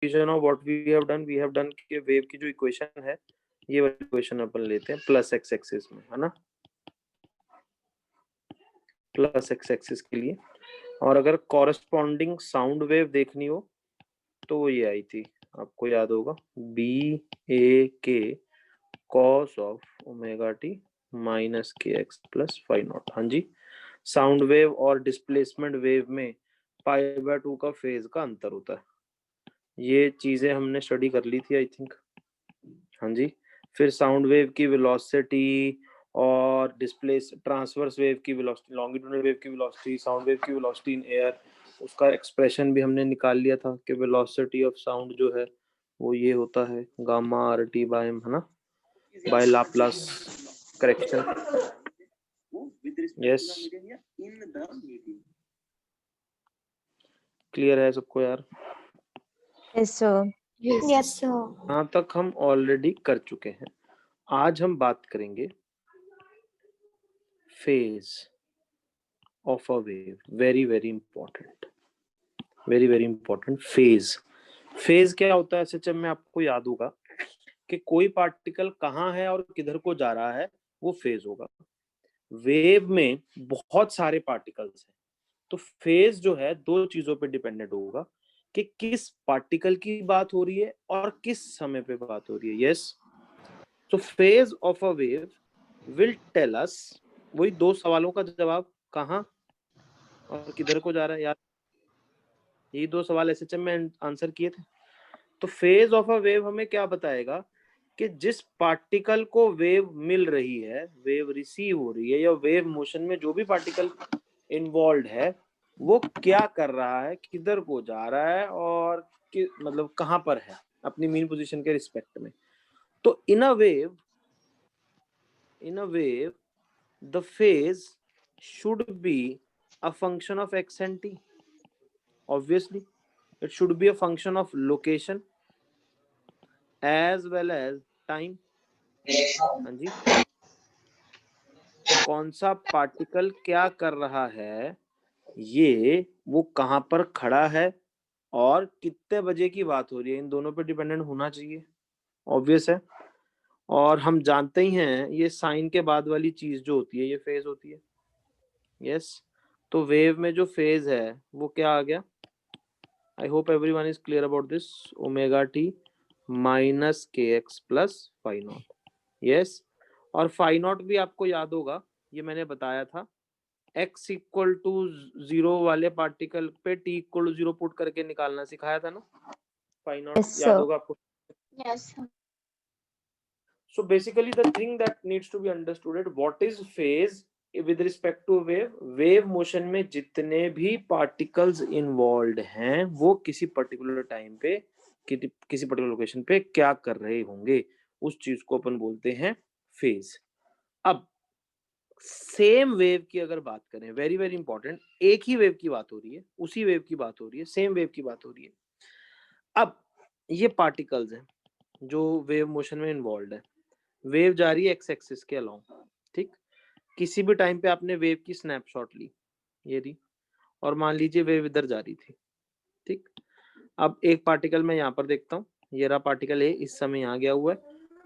Revision of what we have done कि wave की जो इक्वेशन है ये वाली इक्वेशन अपन लेते हैं प्लस एक्स एक्सिस में, है ना, प्लस एक्स एक्सिस के लिए। और अगर कॉरेस्पॉन्डिंग साउंड वेव देखनी हो तो वो ये आई थी, आपको याद होगा, बी ए के cos of omega t minus k x plus five not. हाँ जी, साउंड वेव और डिस्प्लेसमेंट वेव में पाई बाय 2 का फेज का अंतर होता है। ये चीजें हमने स्टडी कर ली थी आई थिंक। हाँ जी, फिर साउंड वेव की वेलोसिटी और डिस्प्लेस ट्रांसवर्स वेव की वेलोसिटी, लॉन्गिट्यूडनल वेव की वेलोसिटी, साउंड वेव की वेलोसिटी इन एयर, उसका एक्सप्रेशन भी हमने निकाल लिया था कि वेलोसिटी ऑफ साउंड जो है वो ये होता है gamma R T by M, है ना, by Laplace correction. Yes, clear है सबको यार? Yes, sir. Yes, sir. यहाँ तक हम ऑलरेडी कर चुके हैं। आज हम बात करेंगे phase of a wave, very very important, very very important. Phase, phase क्या होता है एसएचएम में आपको याद होगा कि कोई पार्टिकल कहाँ है और किधर को जा रहा है वो फेज होगा। वेव में बहुत सारे पार्टिकल्स हैं, तो फेज जो है दो चीजों पे डिपेंडेंट होगा कि किस पार्टिकल की बात हो रही है और किस समय पे बात हो रही है। यस, तो phase of a wave will tell us, वही दो सवालों का जवाब, कहाँ और किधर को जा रहा है यार, यही दो सवाल एसएचएम में आंसर किए थे। तो फेज ऑफ अ वेव हमें क्या बताएगा कि जिस पार्टिकल को वेव मिल रही है, वेव रिसीव हो रही है, या वेव मोशन में जो भी पार्टिकल इन्वॉल्व है वो क्या कर रहा है, किधर को जा रहा है और मतलब कहां पर है अपनी मीन पोजीशन के रिस्पेक्ट में। तो in a wave the phase should be a function of x and t. Obviously, it should be a function of location as well as time. हाँ जी, कौन सा पार्टिकल क्या कर रहा है, ये वो कहाँ पर खड़ा है और कितने बजे की बात हो रही है, इन दोनों पे डिपेंडेंट होना चाहिए, ऑब्वियस है। और हम जानते ही हैं ये साइन के बाद वाली चीज जो होती है ये फेज होती है। यस, तो वेव में जो फेज है वो क्या आ गया, I hope everyone is clear about this, omega t minus k x plus five naught. Yes, और फाइव नॉट भी आपको याद होगा, ये मैंने बताया था, x इक्वल टू 0 वाले पार्टिकल पे t इक्वल टू 0 पुट करके निकालना सिखाया था ना, फाइव नॉट Yes, याद sir. होगा आपको। Yes, sir. So basically the thing that needs to be understood, what is phase with respect to wave, wave motion में जितने भी particles involved हैं वो किसी particular time पे किसी particular लोकेशन पे क्या कर रहे होंगे, उस चीज को अपन बोलते हैं phase। अब सेम वेव की अगर बात करें, वेरी वेरी इंपॉर्टेंट, एक ही वेव की बात हो रही है, उसी वेव की बात हो रही है, सेम वेव की बात हो रही है। अब ये पार्टिकल्स हैं जो वेव मोशन में इन्वॉल्व है, वेव जा रही है एक्स एक्सिस के अलोंग, ठीक, किसी भी टाइम पे आपने वेव की स्नैपशॉट ली, ये रही, और मान लीजिए वेव इधर जा रही थी, ठीक। अब एक पार्टिकल मैं यहाँ पर देखता हूँ, ये रहा पार्टिकल ए, इस समय यहाँ गया हुआ है,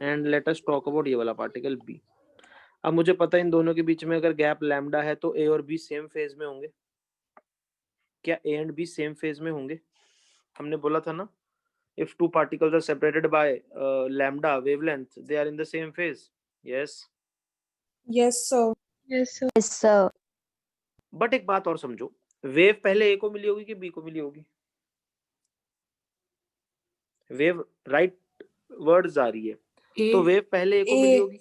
and let us talk about ये वाला पार्टिकल बी। अब मुझे पता है इन दोनों के बीच में अगर गैप लैम्डा है तो ए और बी सेम फेज में होंगे। क्या ए एंड बी सेम फेज में होंगे? हमने बोला था ना, if two particles are separated by lambda wavelength, they are in the same phase. Yes. Yes, sir. Yes, sir. Yes, sir. But एक बात और समझो, वेव पहले ए को मिली होगी कि बी को मिली होगी? वेव राइट वर्ड्स आ रही है, तो वेव पहले ए को मिली होगी।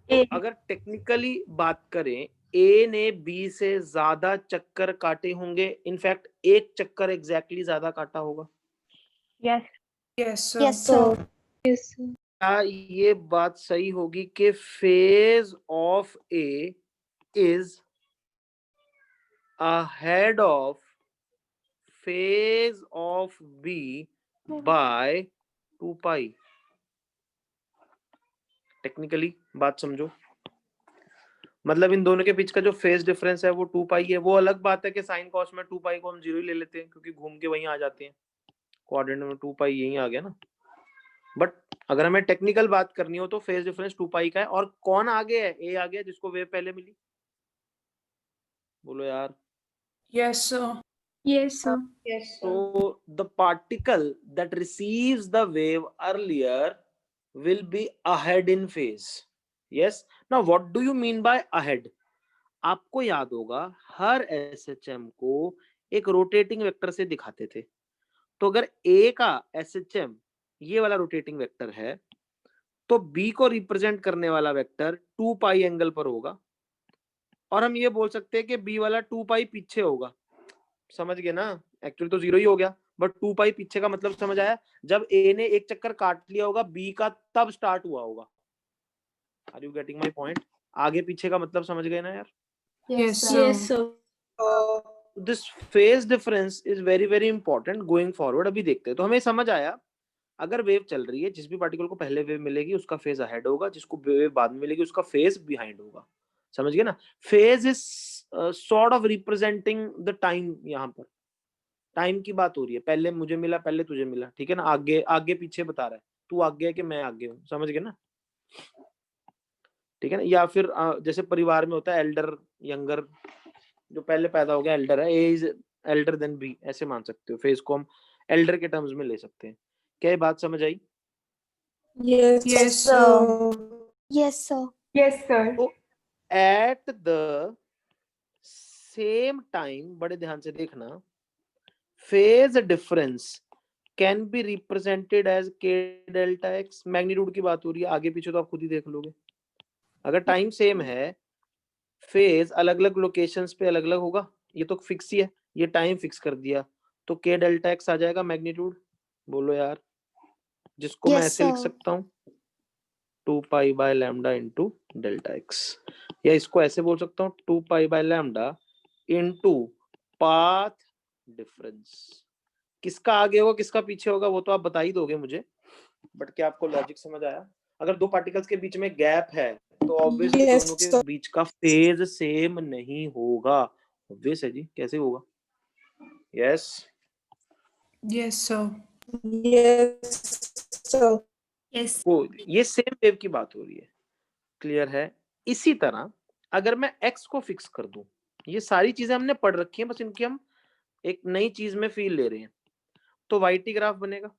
तो अगर टेक्निकली बात करें, ए ने बी से ज्यादा चक्कर काटे होंगे, इनफैक्ट एक चक्कर एग्जैक्टली ज्यादा काटा होगा। Yes. Yes, sir. Yes, sir. Yes, sir. क्या ये बात सही होगी कि phase of A is ahead of phase of B by 2 pi? Technically बात समझो, मतलब इन दोनों के बीच का जो फेज डिफरेंस है वो 2 पाई है। वो अलग बात है कि साइन कॉस में 2 पाई को हम जीरो ही ले लेते हैं क्योंकि घूम के वहीं आ जाते हैं, कोऑर्डिनेट में 2 पाई यही आ गया ना। बट अगर हमें टेक्निकल बात करनी हो तो फेज डिफरेंस 2 पाई का है। और कौन आगे है? ए आ गया जिसको वेव पहले मिली। बोलो यार। Yes, sir. Yes, sir. Yes, So the particle that receives the wave earlier will be ahead in phase. Yes. Now what do you mean by ahead? आपको याद होगा हर SHM को एक रोटेटिंग वेक्टर से दिखाते थे। तो अगर A का SHM ये वाला रोटेटिंग वेक्टर है तो B को रिप्रेजेंट करने वाला वेक्टर 2 पाई एंगल पर होगा। और हम ये बोल सकते हैं कि B वाला 2 पाई पीछे होगा। समझ गए ना? एक्चुअली तो 0 ही हो गया, बट 2 पाई पीछे का मतलब समझ आया? जब A ने एक चक्कर काट लिया होगा B का तब स्टार्ट हुआ होगा। Are you getting my point? आगे पीछे का मतलब समझ गए ना यार? Yes, sir. Yes, sir. This phase difference is very very important going forward. अभी देखते हैं। तो हमें समझ आया अगर वेव चल रही है, जिस भी पार्टिकल को पहले वेव मिलेगी उसका फेज अहेड होगा, जिसको वेव बाद में मिलेगी उसका फेज बिहाइंड होगा। समझ गए ना? Phase is sort of representing the time. यहाँ पर टाइम की बात हो रही है, पहले मुझे मिला पहले तुझे मिला, ठीक है ना? आगे आगे पीछे बता रहा है, तू आगे है कि मैं आगे हूँ। समझ गए ना? ठीक है ना? या फिर जैसे परिवार में होता है एल्डर यंगर, जो पहले पैदा हो गया एल्डर है, ए इज एल्डर देन बी, ऐसे मान सकते हो। फेज को हम एल्डर के टर्म्स में ले सकते हैं। क्या ये बात समझ आई? Yes, Yes, sir. Yes, sir. Yes, sir. तो एट द सेम टाइम, बड़े ध्यान से देखना, phase difference can be represented as K delta X. Magnitude की बात हो रही है, आगे पीछे तो आप खुद ही देख लोगे। अगर टाइम सेम है, फेज अलग अलग लोकेशंस पे अलग अलग होगा, ये तो फिक्स ही है, ये टाइम फिक्स कर दिया, तो के डेल्टा एक्स आ जाएगा मैग्नीट्यूड। बोलो यार। जिसको मैं Yes, ऐसे लिख sir. सकता हूँ 2 pi by lambda into delta x, या इसको ऐसे बोल सकता हूँ 2 pi by lambda into path difference. किसका आगे होगा किसका पीछे होगा वो तो आप बता ही दोगे मुझे, बट क्या आपको लॉजिक समझ आया? अगर दो पार्टिकल्स के बीच में गैप है तो ऑब्वियसली Yes, दोनों के sir. बीच का फेज सेम नहीं होगा। ऑब्वियस है जी, कैसे होगा? Yes. Yes, sir. Yes, sir. Yes. वो ये सेम वेव की बात हो रही है। क्लियर है? इसी तरह अगर मैं x को फिक्स कर दूं, ये सारी चीजें हमने पढ़ रखी हैं, बस इनकी हम एक नई चीज में फील ले रहे हैं, तो वाईटी ग्राफ बनेगा।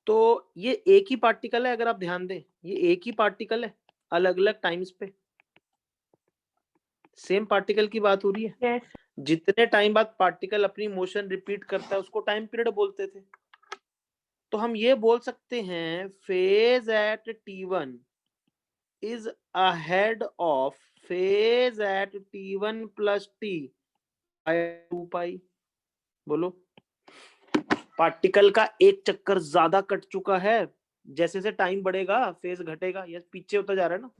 तो ये एक ही पार्टिकल है, अगर आप ध्यान दें ये एक ही पार्टिकल है, अलग अलग टाइम्स पे सेम पार्टिकल की बात हो रही है। Yes. जितने टाइम बाद पार्टिकल अपनी मोशन रिपीट करता है उसको टाइम पीरियड बोलते थे। तो हम ये बोल सकते हैं phase at t1 is ahead of phase at t1 plus t by 2 pi. बोलो। पार्टिकल का एक चक्कर ज्यादा कट चुका है, जैसे जैसे टाइम बढ़ेगा फेज घटेगा, ये पीछे होता जा रहा है ना।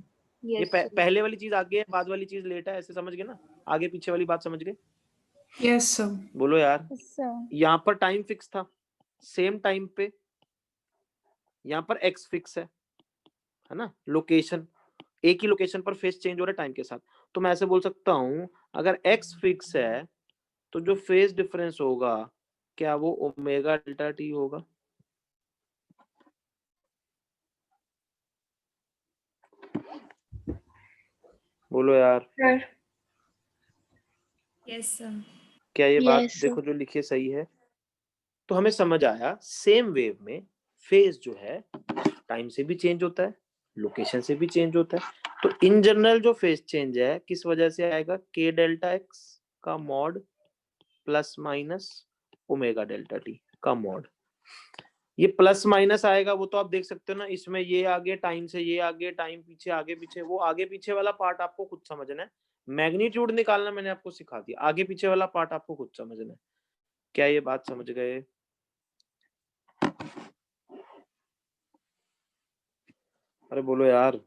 ये पहले वाली चीज आगे है, बाद वाली चीज लेट है, ऐसे समझ गए ना? आगे पीछे वाली बात समझ गए? Yes, sir. बोलो यार। Yes, sir. यहाँ पर टाइम फिक्स था सेम टाइम पे, यहाँ पर एक्स फिक्स है ना? लोकेशन एक ही लोकेशन पर फेज चेंज हो रहा है टाइम के साथ। तो मैं ऐसे बोल सकता हूँ अगर एक्स फिक्स है तो जो फेज डिफरेंस होगा क्या वो ओमेगा डेल्टा टी होगा? बोलो यार। Sir. Yes, sir. क्या ये बात Yes, sir. देखो जो लिखी है सही है? तो हमें समझ आया सेम वेव में फेज जो है टाइम से भी चेंज होता है, लोकेशन से भी चेंज होता है। तो इन जनरल जो फेज चेंज है किस वजह से आएगा? के डेल्टा एक्स का mod plus minus omega delta T का मॉड। ये प्लस माइनस आएगा वो तो आप देख सकते हो ना, इसमें ये आगे टाइम से ये आगे, टाइम पीछे आगे पीछे, वो आगे पीछे वाला पार्ट आपको खुद समझना है। मैग्नीट्यूड निकालना मैंने आपको सिखा दिया, आगे पीछे वाला पार्ट आपको खुद समझना है। क्या ये बात समझ गए? अरे बोलो यार,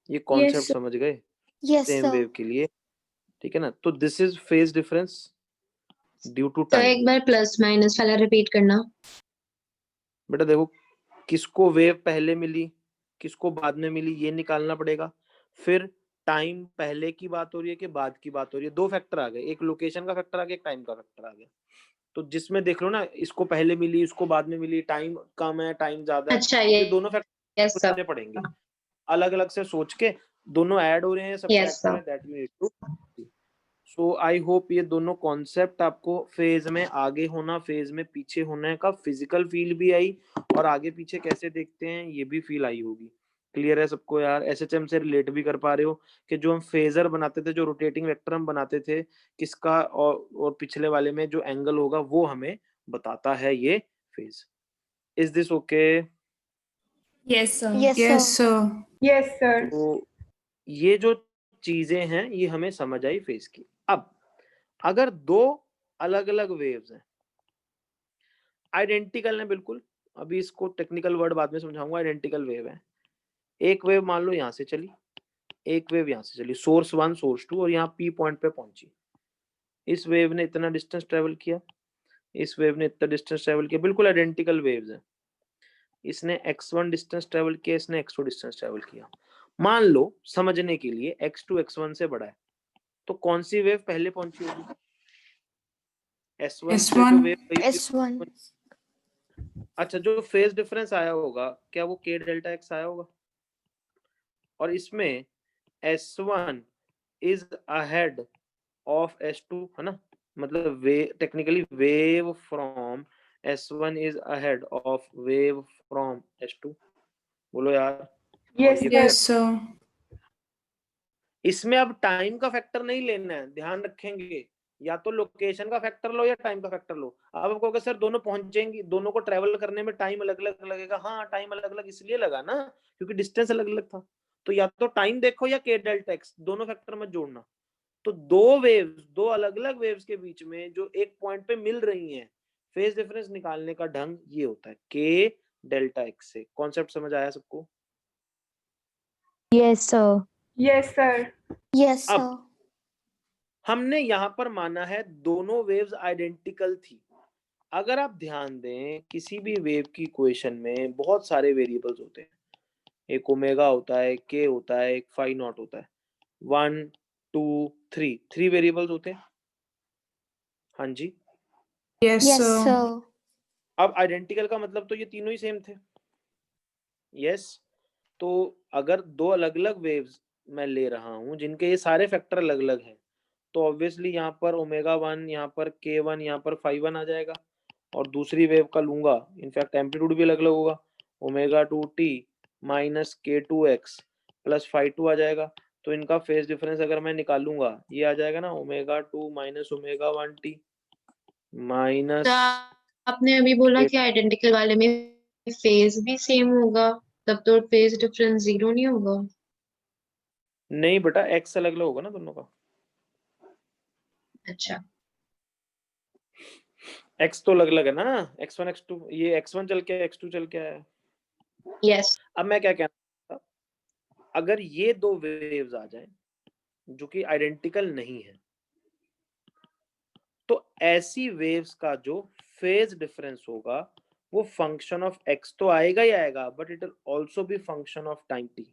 ये कॉन्सेप्ट sir. समझ गए Yes, सेम sir. वेव के लिए? ठीक है ना? तो this is phase difference due to तो टाइम। एक बार प्लस माइनस वाला रिपीट करना। बेटा देखो, किसको वेव पहले मिली किसको बाद में मिली ये निकालना पड़ेगा, फिर टाइम पहले की बात हो रही है कि बाद की बात हो रही है? दो फैक्टर आ गए, एक लोकेशन का फैक्टर आ गया, एक टाइम का फैक्टर आ गया। तो जिसमें देख लो ना, इसको पहले मिली, इसको बाद में मिली, टाइम कम है, टाइम ज्यादा है, अच्छा, तो ये दोनों फैक्टर यस सर, सोचने पड़ेंगे, अलग अलग से सोच के दोनों ऐड हो रहे हैं, यस सब्ट्रैक्ट हो रहे सर, हैं, that you need to. So I hope ये दोनों कॉन्सेप्ट आपको फेज में आगे होना, फेज में पीछे होने का फिजिकल फील भी आई, और आगे पीछे कैसे देखते हैं ये भी फील आई होगी। क्लियर है सबको यार? एसएचएम से रिलेट भी कर पा रहे हो कि जो हम फेजर बनाते थे, जो रोटेटिंग वेक्टर हम बनाते थे, किसका और पिछले वाले में जो एंगल होगा वो हमें बताता है ये phase. Is this okay? Yes, sir. Yes, Yes, sir. sir. Yes, sir. तो ये जो चीजें हैं ये हमें समझ आई फेज की। अब अगर दो अलग अलग वेव्स हैं, आइडेंटिकल है बिल्कुल, अभी इसको टेक्निकल वर्ड बाद में समझाऊंगा, आइडेंटिकल वेव है, एक वेव मान लो यहाँ से चली, एक वेव यहाँ से चली, सोर्स 1 सोर्स 2, और यहाँ पी पॉइंट पे पहुंची। इस वेव ने इतना डिस्टेंस ट्रेवल किया, इस वेव ने इतना डिस्टेंस ट्रेवल किया, बिल्कुल आइडेंटिकल वेव्स है। इसने x1 डिस्टेंस ट्रेवल किया, इसने x2 डिस्टेंस ट्रेवल किया। मान लो समझने के लिए x2 x1 से बड़ा है, तो कौन सी वेव पहले पहुंची होगी? S1 से जो S1. वेव गई होगी। S1. अच्छा, जो फेज डिफरेंस आया होगा क्या वो k डेल्टा x आया होगा? और इसमें S1 is ahead of S2, है ना? मतलब वे technically wave from S1 is ahead of wave from S2। बोलो यार। और Yes, ये sir. Yes, sir. इसमें अब टाइम का फैक्टर नहीं लेना है, ध्यान रखेंगे, या तो लोकेशन का फैक्टर लो या टाइम का फैक्टर लो। अब आप कहोगे सर दोनों पहुंचेंगे, दोनों को ट्रेवल करने में टाइम अलग अलग लगेगा। हाँ, टाइम अलग अलग इसलिए लगा ना क्योंकि डिस्टेंस अलग अलग था। तो या तो टाइम देखो या k डेल्टा x, दोनों फैक्टर मत जोड़ना। तो दो वेव्स, दो अलग अलग वेव्स के बीच में जो एक पॉइंट पे मिल रही हैं, फेज डिफरेंस निकालने का ढंग ये होता है k डेल्टा x से। कॉन्सेप्ट समझ आया सबको? Yes, sir. Yes, sir. Yes, अब sir. हमने यहां पर माना है दोनों वेव्स आइडेंटिकल थी। अगर आप ध्यान दें, किसी भी वेव की इक्वेशन में बहुत सारे वेरिएबल्स होते हैं, एक ओमेगा होता है, के होता है, एक फाई नॉट होता है, 1 2 3 वेरिएबल्स होते हैं। हाँ जी। Yes, Yes, sir. sir. अब आइडेंटिकल का मतलब तो ये तीनों ही सेम थे। यस। तो अगर दो अलग अलग वेव्स मैं ले रहा हूं जिनके ये सारे फैक्टर अलग अलग हैं, तो ऑब्वियसली यहाँ पर ओमेगा 1, यहाँ पर k1, यहाँ पर फाई 1 आ जाएगा। और दूसरी वेव का लूंगा, इनफैक्ट एम्पलीट्यूड भी अलग अलग होगा, omega 2t minus k2x plus phi 2 आ जाएगा। तो इनका फेज डिफरेंस अगर मैं निकालूंगा, ये आ जाएगा ना omega 2 minus omega 1t minus. तो आपने अभी बोला कि आइडेंटिकल वाले में फेज भी सेम होगा, तब तो फेज डिफरेंस 0 नहीं होगा। नहीं बेटा, x अलग अलग होगा ना दोनों का। अच्छा, x तो अलग अलग है ना, x1 x2, ये x1 चल के x2 चल के आया है। यस, अब मैं क्या कहना था, अगर ये दो वेव्स आ जाएं जो कि आइडेंटिकल नहीं है, तो ऐसी वेव्स का जो फेज डिफरेंस होगा वो फंक्शन ऑफ x तो आएगा ही आएगा, but it will also be function of time t।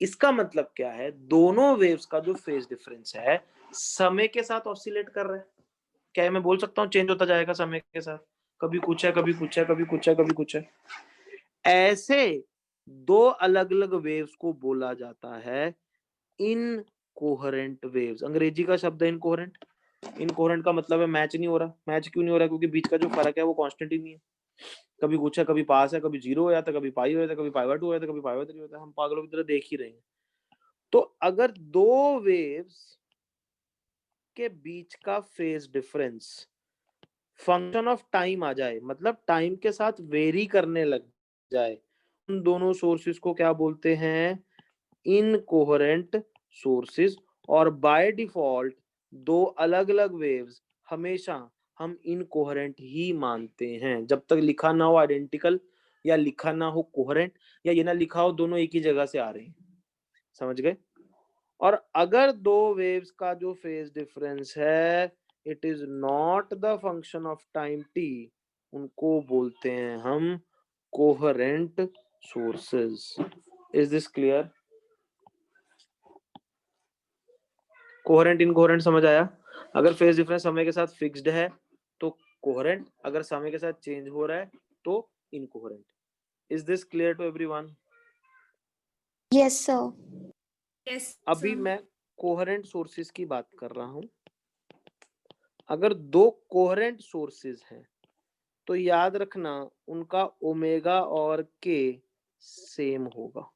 इसका मतलब क्या है, दोनों वेव्स का जो फेज डिफरेंस है समय के साथ ऑसिलेट कर रहा है। क्या मैं बोल सकता हूँ चेंज होता जाएगा समय के साथ? कभी कुछ है, कभी कुछ है, कभी कुछ है, कभी कुछ है। ऐसे दो अलग अलग वेव्स को बोला जाता है इनकोहेरेंट वेव्स। अंग्रेजी का शब्द है इनकोहेरेंट। इनकोहेरेंट का मतलब है मैच नहीं हो रहा। मैच क्यों नहीं हो रहा? क्योंकि बीच का जो फर्क है वो कांस्टेंट ही नहीं है। कभी कुछ है, कभी पास है, कभी जीरो हो जाता है, कभी पाई हो जाता है, कभी पाई बाय 2 हो जाता है, कभी पाई बाय 3 होता है। हम पागलों की तरह देख ही रहे हैं। तो अगर दो वेव्स के बीच का phase difference function of time आ जाए, मतलब टाइम के साथ वेरी करने लग जाए, उन दोनों सोर्सेस को क्या बोलते हैं? Incoherent sources. और बाय डिफॉल्ट दो अलग अलग वेव्स हमेशा हम इनकोहेरेंट ही मानते हैं, जब तक लिखा ना हो आइडेंटिकल, या लिखा ना हो कोहेरेंट, या ये ना लिखा हो दोनों एक ही जगह से आ रहे हैं। समझ गए? और अगर दो वेव्स का जो फेज डिफरेंस है it is not the function of time t, उनको बोलते हैं हम coherent sources. Is this clear? Coherent incoherent समझ आया? अगर फेज डिफरेंस समय के साथ फिक्स्ड है तो कोहेरेंट, अगर समय के साथ चेंज हो रहा है तो incoherent. Is this clear to everyone? Yes, sir. Yes, अभी sir. मैं कोहेरेंट सोर्सेज की बात कर रहा हूं। अगर दो कोहेरेंट सोर्सेज हैं तो याद रखना उनका ओमेगा और के सेम होगा।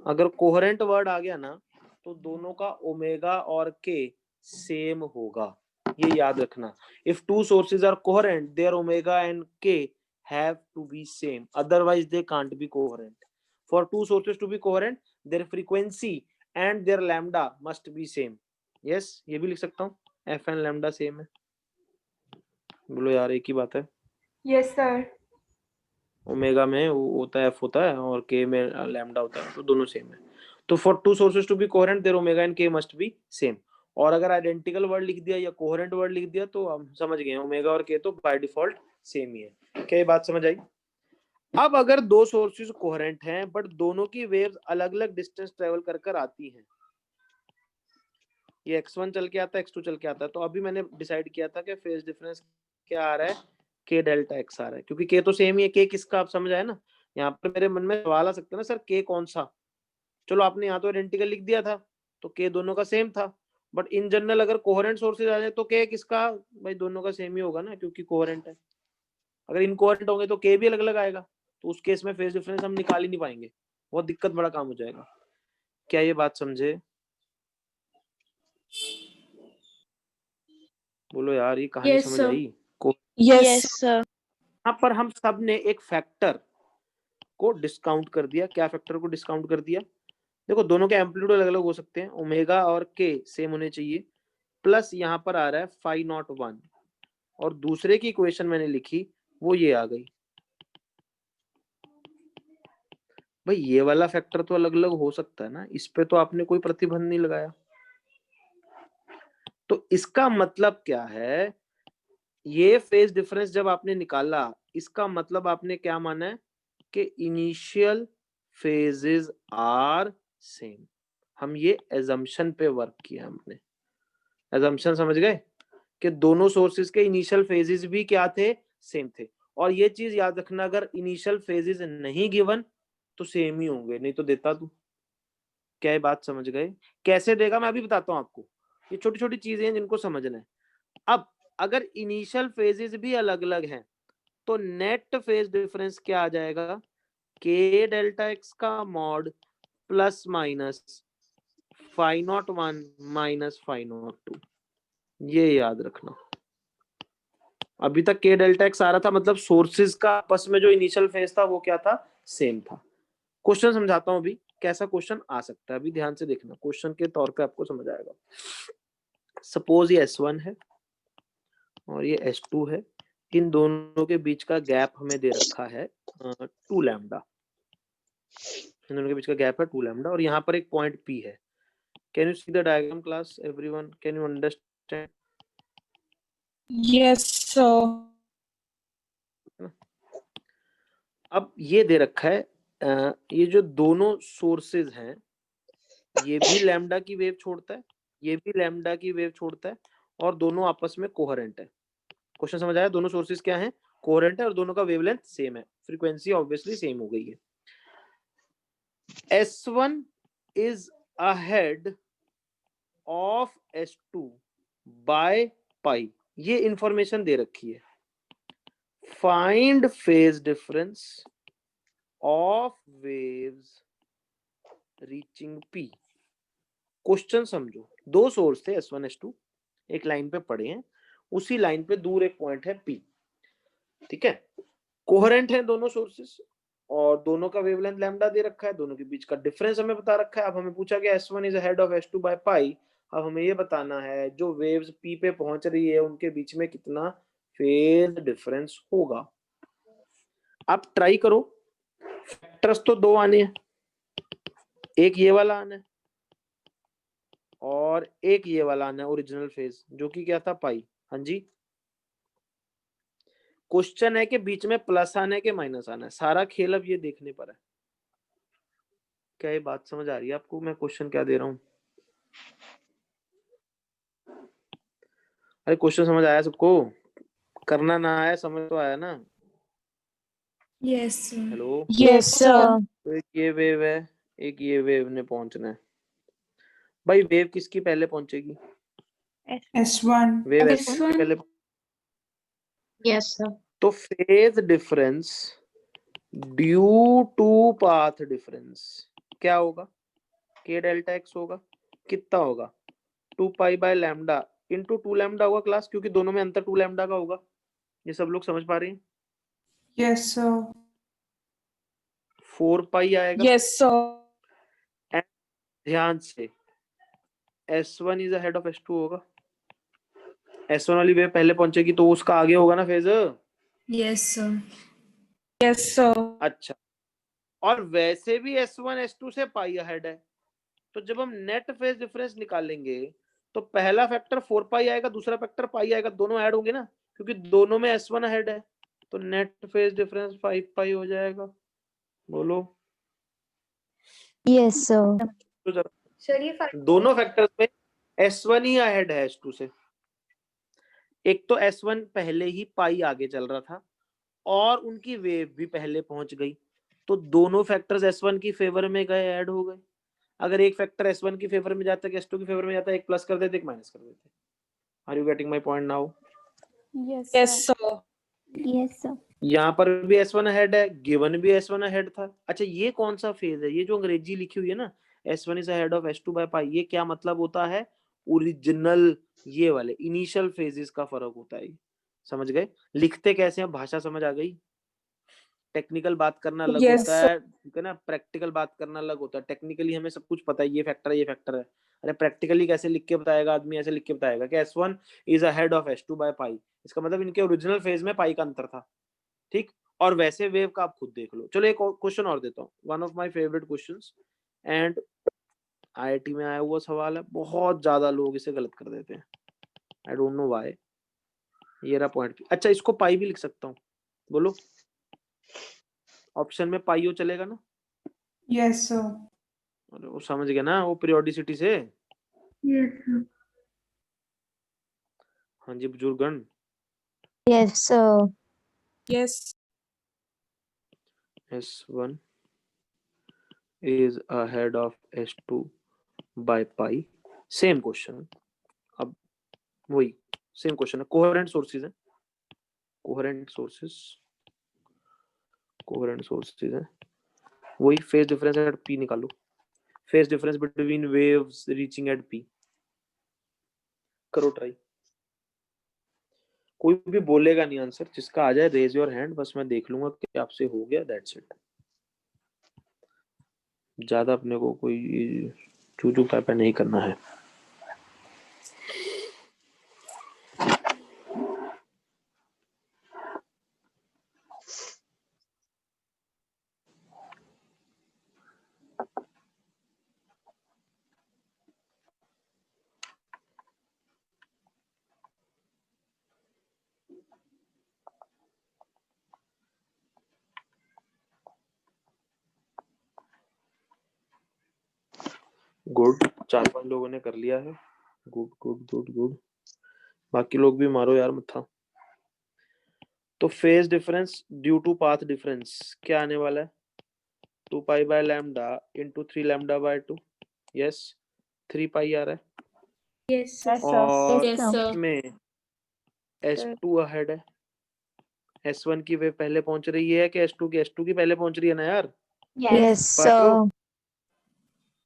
अगर कोहेरेंट वर्ड आ गया ना तो दोनों का ओमेगा और के सेम होगा, ये याद रखना। If two sources are coherent there omega and k have to be same, otherwise they can't be coherent. For two sources to be coherent their frequency and their lambda must be same. Yes, ये भी लिख सकता हूँ, F and lambda same है। बोलो यार, एक ही बात है। Yes, sir. ओमेगा में वो होता है एफ होता है और के में लैम्डा होता है, तो दोनों सेम है। तो for two sources to be coherent there omega and K must be same. और अगर आइडेंटिकल वर्ड लिख दिया या कोहेरेंट वर्ड लिख दिया तो हम समझ गए ओमेगा और के तो बाय डिफॉल्ट सेम ही है। क्या ये बात समझ आई? अब अगर दो सोर्सेज कोहेरेंट हैं बट दोनों की वेव्स अलग अलग डिस्टेंस ट्रेवल कर कर आती हैं, ये x1 चल के आता है, x2 चल के आता है, तो अभी मैंने डिसाइड किया था कि फेज डिफरेंस क्या आ रहा है, k डेल्टा x आ रहा है, क्योंकि k तो सेम ही है। k किसका, आप समझ आए ना? यहाँ पर मेरे मन में सवाल आ सकता है ना, सर k कौन सा? चलो आपने यहाँ तो आइडेंटिकल लिख दिया था तो k दोनों का सेम था, बट इन जनरल अगर कोहेरेंट सोर्सेज आ जाए तो k किसका? भाई दोनों का सेम ही होगा ना, क्योंकि कोहेरेंट है। अगर इनकोहेरेंट होंगे तो k भी अलग अलग आएगा, तो उस केस में फेज डिफरेंस हम निकाल ही नहीं पाएंगे, बहुत दिक्कत बड़ा काम हो जाएगा। क्या ये बात समझे? बोलो यार, ये कहानी Yes, समझ sir. आई? Yes, sir. यहाँ पर हम सब ने एक फैक्टर को डिस्काउंट कर दिया। क्या फैक्टर को डिस्काउंट कर दिया? देखो दोनों के एम्पलीट्यूड अलग अलग हो सकते हैं, ओमेगा और के सेम होने चाहिए, प्लस यहाँ पर आ रहा है फाई नॉट 1, और दूसरे की इक्वेशन मैंने लिखी वो ये आ गई। भाई ये वाला फैक्टर तो अलग अलग हो सकता है ना, इस पे तो आपने कोई प्रतिबंध नहीं लगाया। तो इसका मतलब क्या है, ये फेज डिफरेंस जब आपने निकाला इसका मतलब आपने क्या माना है कि इनिशियल फेजेस आर सेम। हम ये एजम्पशन पे वर्क किया हमने। एजम्पशन समझ गए कि दोनों सोर्सेज के इनिशियल फेजेस भी क्या थे? सेम थे। और ये चीज याद रखना, अगर इनिशियल फेजेस नहीं गिवन तो सेम ही होंगे, नहीं तो देता तू। क्या ये बात समझ गए? कैसे देगा मैं अभी बताता हूँ आपको, ये छोटी छोटी चीजें हैं जिनको समझना है। अब अगर इनिशियल फेजेस भी अलग अलग हैं तो नेट फेज डिफरेंस क्या आ जाएगा? के डेल्टा एक्स का mod plus minus phi not 1 minus phi not 2, ये याद रखना। अभी तक के डेल्टा एक्स आ रहा था, मतलब सोर्सेज का आपस में जो इनिशियल फेज था वो क्या था? सेम था। क्वेश्चन समझाता हूं अभी कैसा क्वेश्चन आ सकता है, अभी ध्यान से देखना, क्वेश्चन के तौर पे आपको समझ आएगा। सपोज ये S1 है और ये S2 है, इन दोनों के बीच का गैप हमें दे रखा है 2 लैम्डा। इन दोनों के बीच का गैप है 2 लैम्डा और यहाँ पर एक पॉइंट P है। Can you see the diagram class everyone? Can you understand? yes, sir. अब ये दे रखा है ये जो दोनों सोर्सेज हैं ये भी लैम्डा की वेव छोड़ता है, ये भी लैम्डा की वेव छोड़ता है, और दोनों आपस में कोहेरेंट है। क्वेश्चन समझ आया? दोनों सोर्सेज क्या हैं? कोहेरेंट है और दोनों का वेवलेंथ सेम है, फ्रीक्वेंसी ऑब्वियसली सेम हो गई है। S1 is ahead of S2 by pi, ये इंफॉर्मेशन दे रखी है। Find phase difference of waves reaching P। Question समझो, दो सोर्स थे S1 S2, एक लाइन पे पड़े हैं, उसी लाइन पे दूर एक पॉइंट है P, ठीक है? कोहेरेंट है दोनों सोर्सेस और दोनों का वेवलेंथ लैम्डा दे रखा है, दोनों के बीच का डिफरेंस हमें बता रखा है। अब हमें पूछा गया S1 is ahead of S2 by pi. अब हमें ये बताना है जो वेव्स P पे पहुंच रही है उनके बीच में कितना फेज डिफरेंस होगा। आप ट्राई करो, फैक्टर्स तो दो आने हैं, एक ये वाला आना है और एक ये वाला आना है ओरिजिनल फेज, जो कि क्या था? पाई। हाँ जी, क्वेश्चन है कि बीच में प्लस आना है कि माइनस आना है, सारा खेल अब ये देखने पर है। क्या ये बात समझ आ रही है आपको मैं क्वेश्चन क्या दे रहा हूँ? अरे क्वेश्चन समझ आया सबको? करना ना आया, समझ तो आया ना? Yes, sir. Hello, Yes, sir. तो एक ये वेव है, एक ये वेव ने पहुंचना है। भाई वेव किसकी पहले पहुंचेगी? S1. वेव S1 की S1. पहले। Yes, sir. तो phase difference due to path difference क्या होगा? k डेल्टा x होगा। कितना होगा? 2 pi by lambda into 2 lambda होगा क्लास, क्योंकि दोनों में अंतर 2 लैम्डा का होगा। ये सब लोग समझ पा रहे हैं? Yes, sir. 4 पाई आएगा। Yes, sir. ध्यान से, S1 is ahead of S2 होगा। S1 वाली वेव पहले पहुंचेगी तो उसका आगे होगा ना phase. Yes, sir. Yes, sir. अच्छा, और वैसे भी S1 S2 से पाई अहेड है, तो जब हम नेट फेज डिफरेंस निकालेंगे तो पहला फैक्टर 4 पाई आएगा, दूसरा फैक्टर पाई आएगा, दोनों ऐड होंगे ना, क्योंकि दोनों में S1 अहेड है। तो नेट फेज डिफरेंस 5 पाई हो जाएगा। बोलो। Yes, sir. तो जरा Sir, ये दोनों फैक्टर्स में S1 ही अहेड है S2 से। एक तो S1 पहले ही पाई आगे चल रहा था और उनकी वेव भी पहले पहुंच गई, तो दोनों फैक्टर्स S1 की फेवर में गए, ऐड हो गए। अगर एक फैक्टर S1 की फेवर में जाता है, S2 की फेवर में जाता है, एक प्लस कर देते, एक माइनस कर देते। Are you getting my point now? Yes, Yes, sir. Yes, sir. यहाँ पर भी S1 अहेड है, गिवन भी S1 अहेड था। अच्छा, ये कौन सा फेज है? ये जो अंग्रेजी लिखी हुई है ना, S1 is ahead of S2 by pi, ये क्या मतलब होता है? ओरिजिनल, ये वाले इनिशियल फेजेस का फर्क होता है। समझ गए? लिखते कैसे हैं, भाषा समझ आ गई? टेक्निकल बात करना अलग Yes, होता sir. है, ठीक है ना, प्रैक्टिकल बात करना अलग होता है। टेक्निकली हमें सब कुछ पता है, ये फैक्टर है, ये फैक्टर है। अरे प्रैक्टिकली कैसे लिख के बताएगा आदमी? ऐसे लिख के बताएगा कि S1 is ahead of S2 by pi, इसका मतलब इनके ओरिजिनल फेज में पाई का अंतर था। ठीक, और वैसे वेव का आप खुद देख लो। चलो एक क्वेश्चन और देता हूँ, one of my favourite questions, and IIT में आया हुआ सवाल है, बहुत ज्यादा लोग इसे गलत कर देते हैं, आई डोंट नो व्हाई। ये रहा पॉइंट। अच्छा, इसको पाई भी लिख सकता हूँ, बोलो। ऑप्शन में पाई हो चलेगा ना? Yes, sir. अरे वो समझ गया ना, वो पीरियोडिसिटी से। Yes, sir. हाँ जी बुजुर्गन। Yes, sir. Yes. S1 is ahead of S2 by pi। Same question, अब वही सेम क्वेश्चन है, कोहेरेंट सोर्सेज है, कोहेरेंट सोर्सेज है, वही फेज डिफरेंस एट P निकालो, phase difference between waves reaching at P। करो try. कोई भी बोलेगा नहीं आंसर, जिसका आ जाए रेज योर हैंड, बस मैं देख लूंगा कि आपसे हो गया, दैट्स इट। ज्यादा अपने को कोई चूचू पैपा नहीं करना है। गुड, 4-5 लोगों ने कर लिया है। गुड गुड गुड गुड, बाकी लोग भी मारो यार मत्था। तो phase difference due to path difference क्या आने वाला है? 2 pi by lambda into 3 lambda by 2। Yes, 3 pi आ रहा है। Yes, sir. और Yes, sir. में S2 अहेड है। S1 की वेव पहले पहुंच रही है कि S2 की पहले पहुंच रही है ना यार? Yes, पढ़ लो। sir.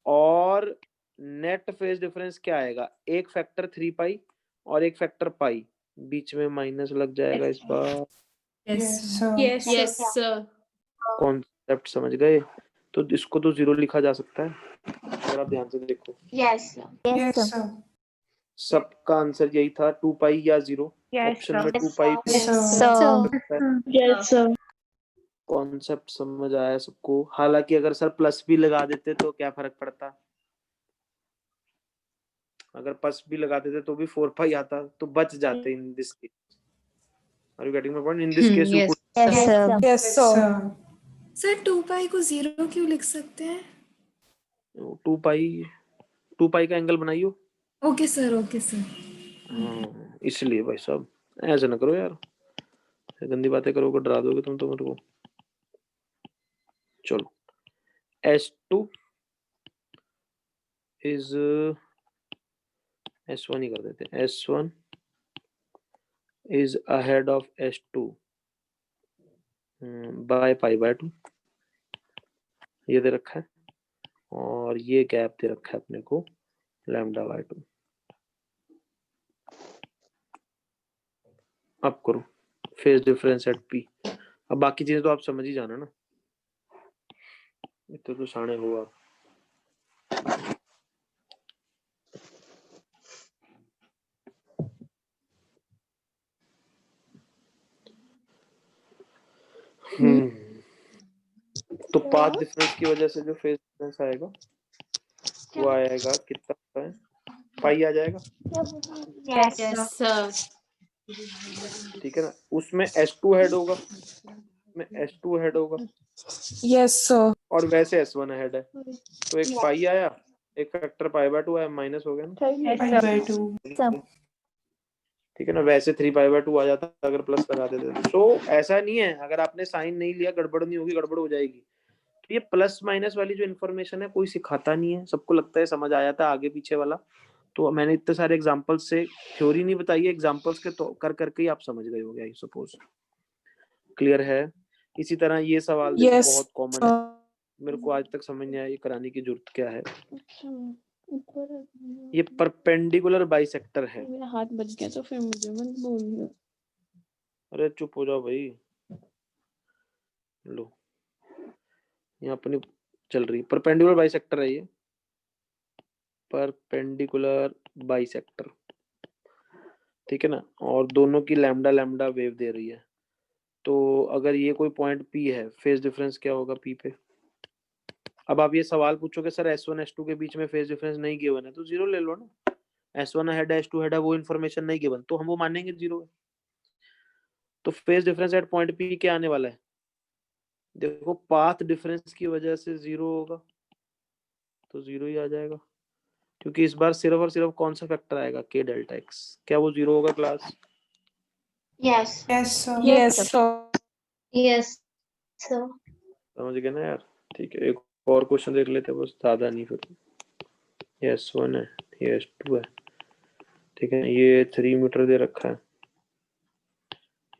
और नेट फेज डिफरेंस क्या आएगा? एक फैक्टर 3 पाई और एक फैक्टर पाई, बीच में माइनस लग जाएगा इस बार। Yes, Yes, sir. sir. Yes, sir. Concept समझ गए? तो इसको तो 0 लिखा जा सकता है, अगर आप ध्यान से देखो। Yes, sir. Yes, sir. सबका आंसर यही था, 2 पाई या 0। ऑप्शन में 2 पाई Yes, sir. Sir. Yes, sir. Concept समझ आया सबको? हालांकि अगर सर प्लस भी लगा देते तो क्या फर्क पड़ता? अगर प्लस भी लगा देते तो भी 4 पाई आता, तो बच जाते in this case. Are you getting my point? In this case you Yes. Yes, sir. Yes, sir. Sir 2 pi को 0 क्यों लिख सकते हैं? 2 पाई का एंगल बनाइयो। Okay sir, okay sir. हाँ, इसलिए भाई साहब ऐसे ना करो यार, गंदी बातें करोगे, डरा दोगे तुम तो मेरे को। चलो S2 इज S1 ही कर देते हैं। S1 is ahead of S2 by pi by 2, ये दे रखा है, और ये गैप दे रखा है अपने को लैम्डा बाय 2। अब करो फेज डिफरेंस एट P। अब बाकी चीजें तो आप समझ ही जाना ना, इतने तो साणे हो आप। तो पाथ डिफरेंस की वजह से जो फेज डिफरेंस आएगा वो आएगा कितना होता है, पाई आ जाएगा, Yes, sir. ठीक है ना। उसमें S2 हेड होगा, में S2 हेड होगा, Yes, sir. और वैसे S1 हेड है, तो एक पाई आया, एक फैक्टर पाई बाय 2 आया, माइनस हो गया ना, Pi by 2. सब ठीक है ना। वैसे 3 पाई बाय 2 आ जाता अगर प्लस लगा देते। तो ऐसा नहीं है, अगर आपने साइन नहीं लिया गड़बड़ नहीं होगी, गड़बड़ हो जाएगी। तो ये प्लस माइनस वाली जो इन्फॉर्मेशन है कोई सिखाता नहीं है, सबको लगता है समझ आया था आगे पीछे वाला। तो मैंने इतने सारे एग्जांपल्स से थ्योरी नहीं बताई है, एग्जांपल्स के तो कर करके ही आप समझ गए होगे आई सपोज। क्लियर है। इसी तरह ये सवाल देखो Yes, बहुत कॉमन है, sir. मेरे को आज तक समझ नहीं आया ये कराने की जरूरत क्या है। ये परपेंडिकुलर बाइसेक्टर है। मेरा हाथ बच गया तो फिर मुझे मत बोलिए। अरे चुप हो जाओ भाई, लो यहाँ अपनी चल रही परपेंडिकुलर बाइसेक्टर है ये, परपेंडिकुलर बाइसेक्टर, ठीक है ना। और दोनों की लैम्डा लैम्डा वेव दे रही है। तो अगर ये कोई पॉइंट P है, फेज डिफरेंस क्या होगा P पे। अब आप ये सवाल पूछोगे सर S1 S2 के बीच में फेज डिफरेंस नहीं गिवन है, तो जीरो ले लो ना। S1 हेड है S2 हेड है, वो इन्फॉर्मेशन नहीं गिवन, तो हम वो मानेंगे जीरो है। तो phase difference eight point P क्या आने वाला है, देखो पाथ डिफरेंस की वजह से जीरो होगा, तो जीरो ही आ जाएगा, क्योंकि इस बार सिर्फ और सिर्फ कौन सा फैक्टर आएगा, K डेल्टा X। क्या वो जीरो होगा class? Yes. Yes, sir. Yes, Yes, sir. Yes, sir. समझ गए ना यार। ठीक है, एक और क्वेश्चन देख लेते हैं, बस ज्यादा नहीं। फिर ये S1 है, ये S2 है, ठीक है। ये 3 मीटर दे रखा है,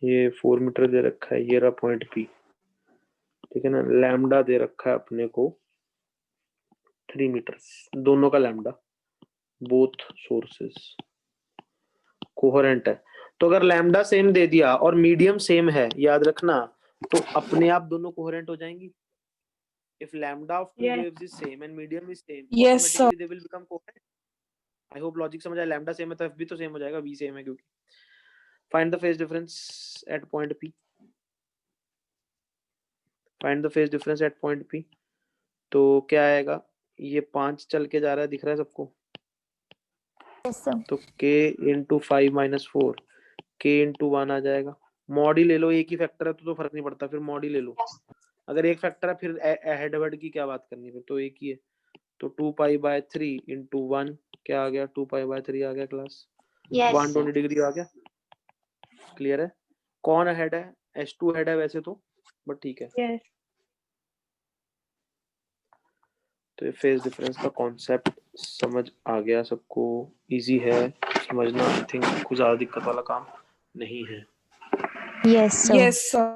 ये 4 मीटर दे रखा है, ये रहा पॉइंट P, ठीक है ना। लैम्डा दे रखा है अपने को 3 मीटर, दोनों का लैम्डा, बोथ सोर्सेस कोहेरेंट है। तो अगर लैम्डा सेम दे दिया और मीडियम सेम है, याद रखना, तो अपने आप दोनों कोहेरेंट हो जाएंगी। If lambda of two waves is same and medium is same, Yes, sir. automatically they will become coherent. I hope logic समझ आया। lambda same है तो F भी तो same हो जाएगा, V same है क्योंकि। Find the phase difference at point P. Find the phase difference at point P. तो क्या आएगा, ये 5 चल के जा रहा है, दिख रहा है सबको। यस सर तो K into 5 minus 4, K into 1 आ जाएगा। मॉड ही ले लो, एक ही फैक्टर है तो फर्क नहीं पड़ता, फिर मॉड ही ले लो। अगर एक फैक्टर है फिर हेड वर्ड की क्या बात करनी, फिर तो एक ही है। तो 2 पाई बाय 3 इंटू 1 क्या आ गया, 2 पाई बाय 3 आ गया क्लास। Yes, 120 डिग्री आ गया। क्लियर है। कौन हेड है, S2 हेड है वैसे तो, बट ठीक है। Yes. तो ये फेज डिफरेंस का कॉन्सेप्ट समझ आ गया सबको, इजी है समझना। आई थिंक कुछ ज्यादा दिक्कत वाला काम नहीं है। Yes sir Yes, sir.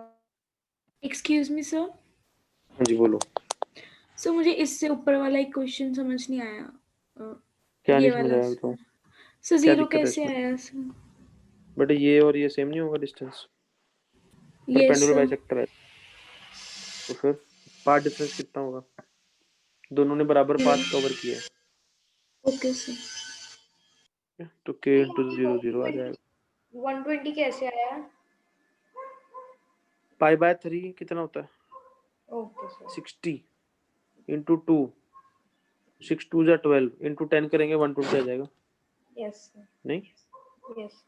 Excuse me sir. हाँ जी बोलो। सर मुझे इससे ऊपर वाला एक क्वेश्चन समझ नहीं आया। क्या ये नहीं समझ वाला आया बताओ, सर, क्या जीरो दिक्कत है कैसे इसमें? आया सर? बट ये और ये सेम नहीं होगा distance, yes perpendicular sir. Bisector है, तो फिर पाथ डिफरेंस कितना होगा, दोनों ने बराबर पाथ कवर किया ओके सर। है, तो K इंटू 0 0 आ जाएगा। 120 कैसे आया? पाई बाय 3 कितना होता है, ओके सर। 60 इंटू 2, 6 2 जा 12 इंटू 10 करेंगे 120 आ जाएगा। Yes sir. नहीं, यस।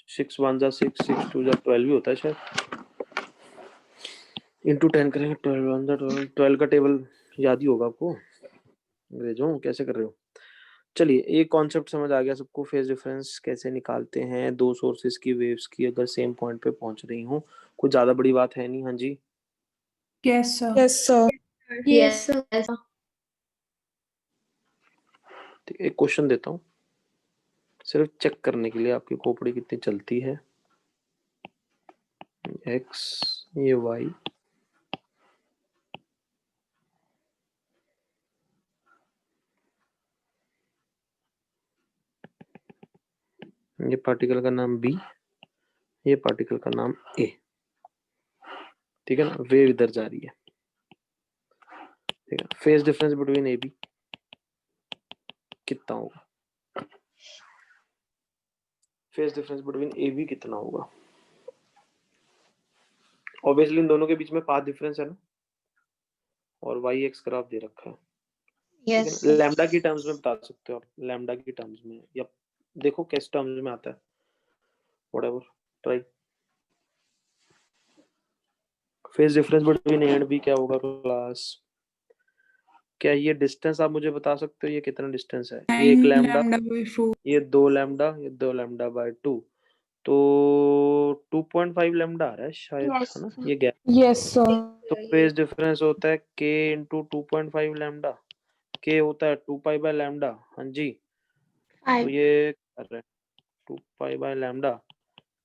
6 1 जा 6, 6 2 जा 12 भी होता है शायद, इंटू 10 करेंगे 12 1 जा 12, 12 का टेबल याद ही होगा आपको, अंग्रेजों कैसे कर रहे हो। चलिए ये कॉन्सेप्ट समझ आ गया सबको, फेज डिफरेंस कैसे निकालते हैं दो सोर्सेस की वेव्स की अगर सेम पॉइंट पे पहुंच रही हूँ। कुछ ज्यादा बड़ी बात है नहीं। हाँ जी, Yes, sir. Yes, sir. Yes, sir. Yes, sir. ठीक है, एक क्वेश्चन देता हूँ सिर्फ चेक करने के लिए आपकी खोपड़ी कितनी चलती है। एक्स, ये वाई, ये पार्टिकल का नाम बी, ये पार्टिकल का नाम ए। ठीक है ना, वेव इधर जा रही है। ठीक है, phase difference between A B कितना होगा? Phase difference between A B कितना होगा? ऑब्वियसली इन दोनों के बीच में पाथ डिफरेंस है ना, और वाई एक्स ग्राफ दे रखा है। ठीक है Yes, ना, sir. लैम्डा की टर्म्स में बता सकते हो आप, लैम्डा की टर्म्स में, या देखो किस टर्म्स में आता है, whatever, try. Phase difference between A and B क्या होगा क्लास? क्या ये डिस्टेंस आप मुझे बता सकते हो, ये कितना डिस्टेंस है? ये एक 9 लैम्डा, lambda by 4. ये 2 लैम्डा, ये 2 लैम्डा बाय 2, तो 2.5 लैम्डा आ रहा है शायद, Yes, है ना sir. ये गैप। Yes, sir. तो फेज डिफरेंस होता है k इंटू 2.5 लैम्डा, k होता है 2 पाई बाय लैम्डा। हाँ जी, तो 5. ये कर रहे हैं 2 pi by lambda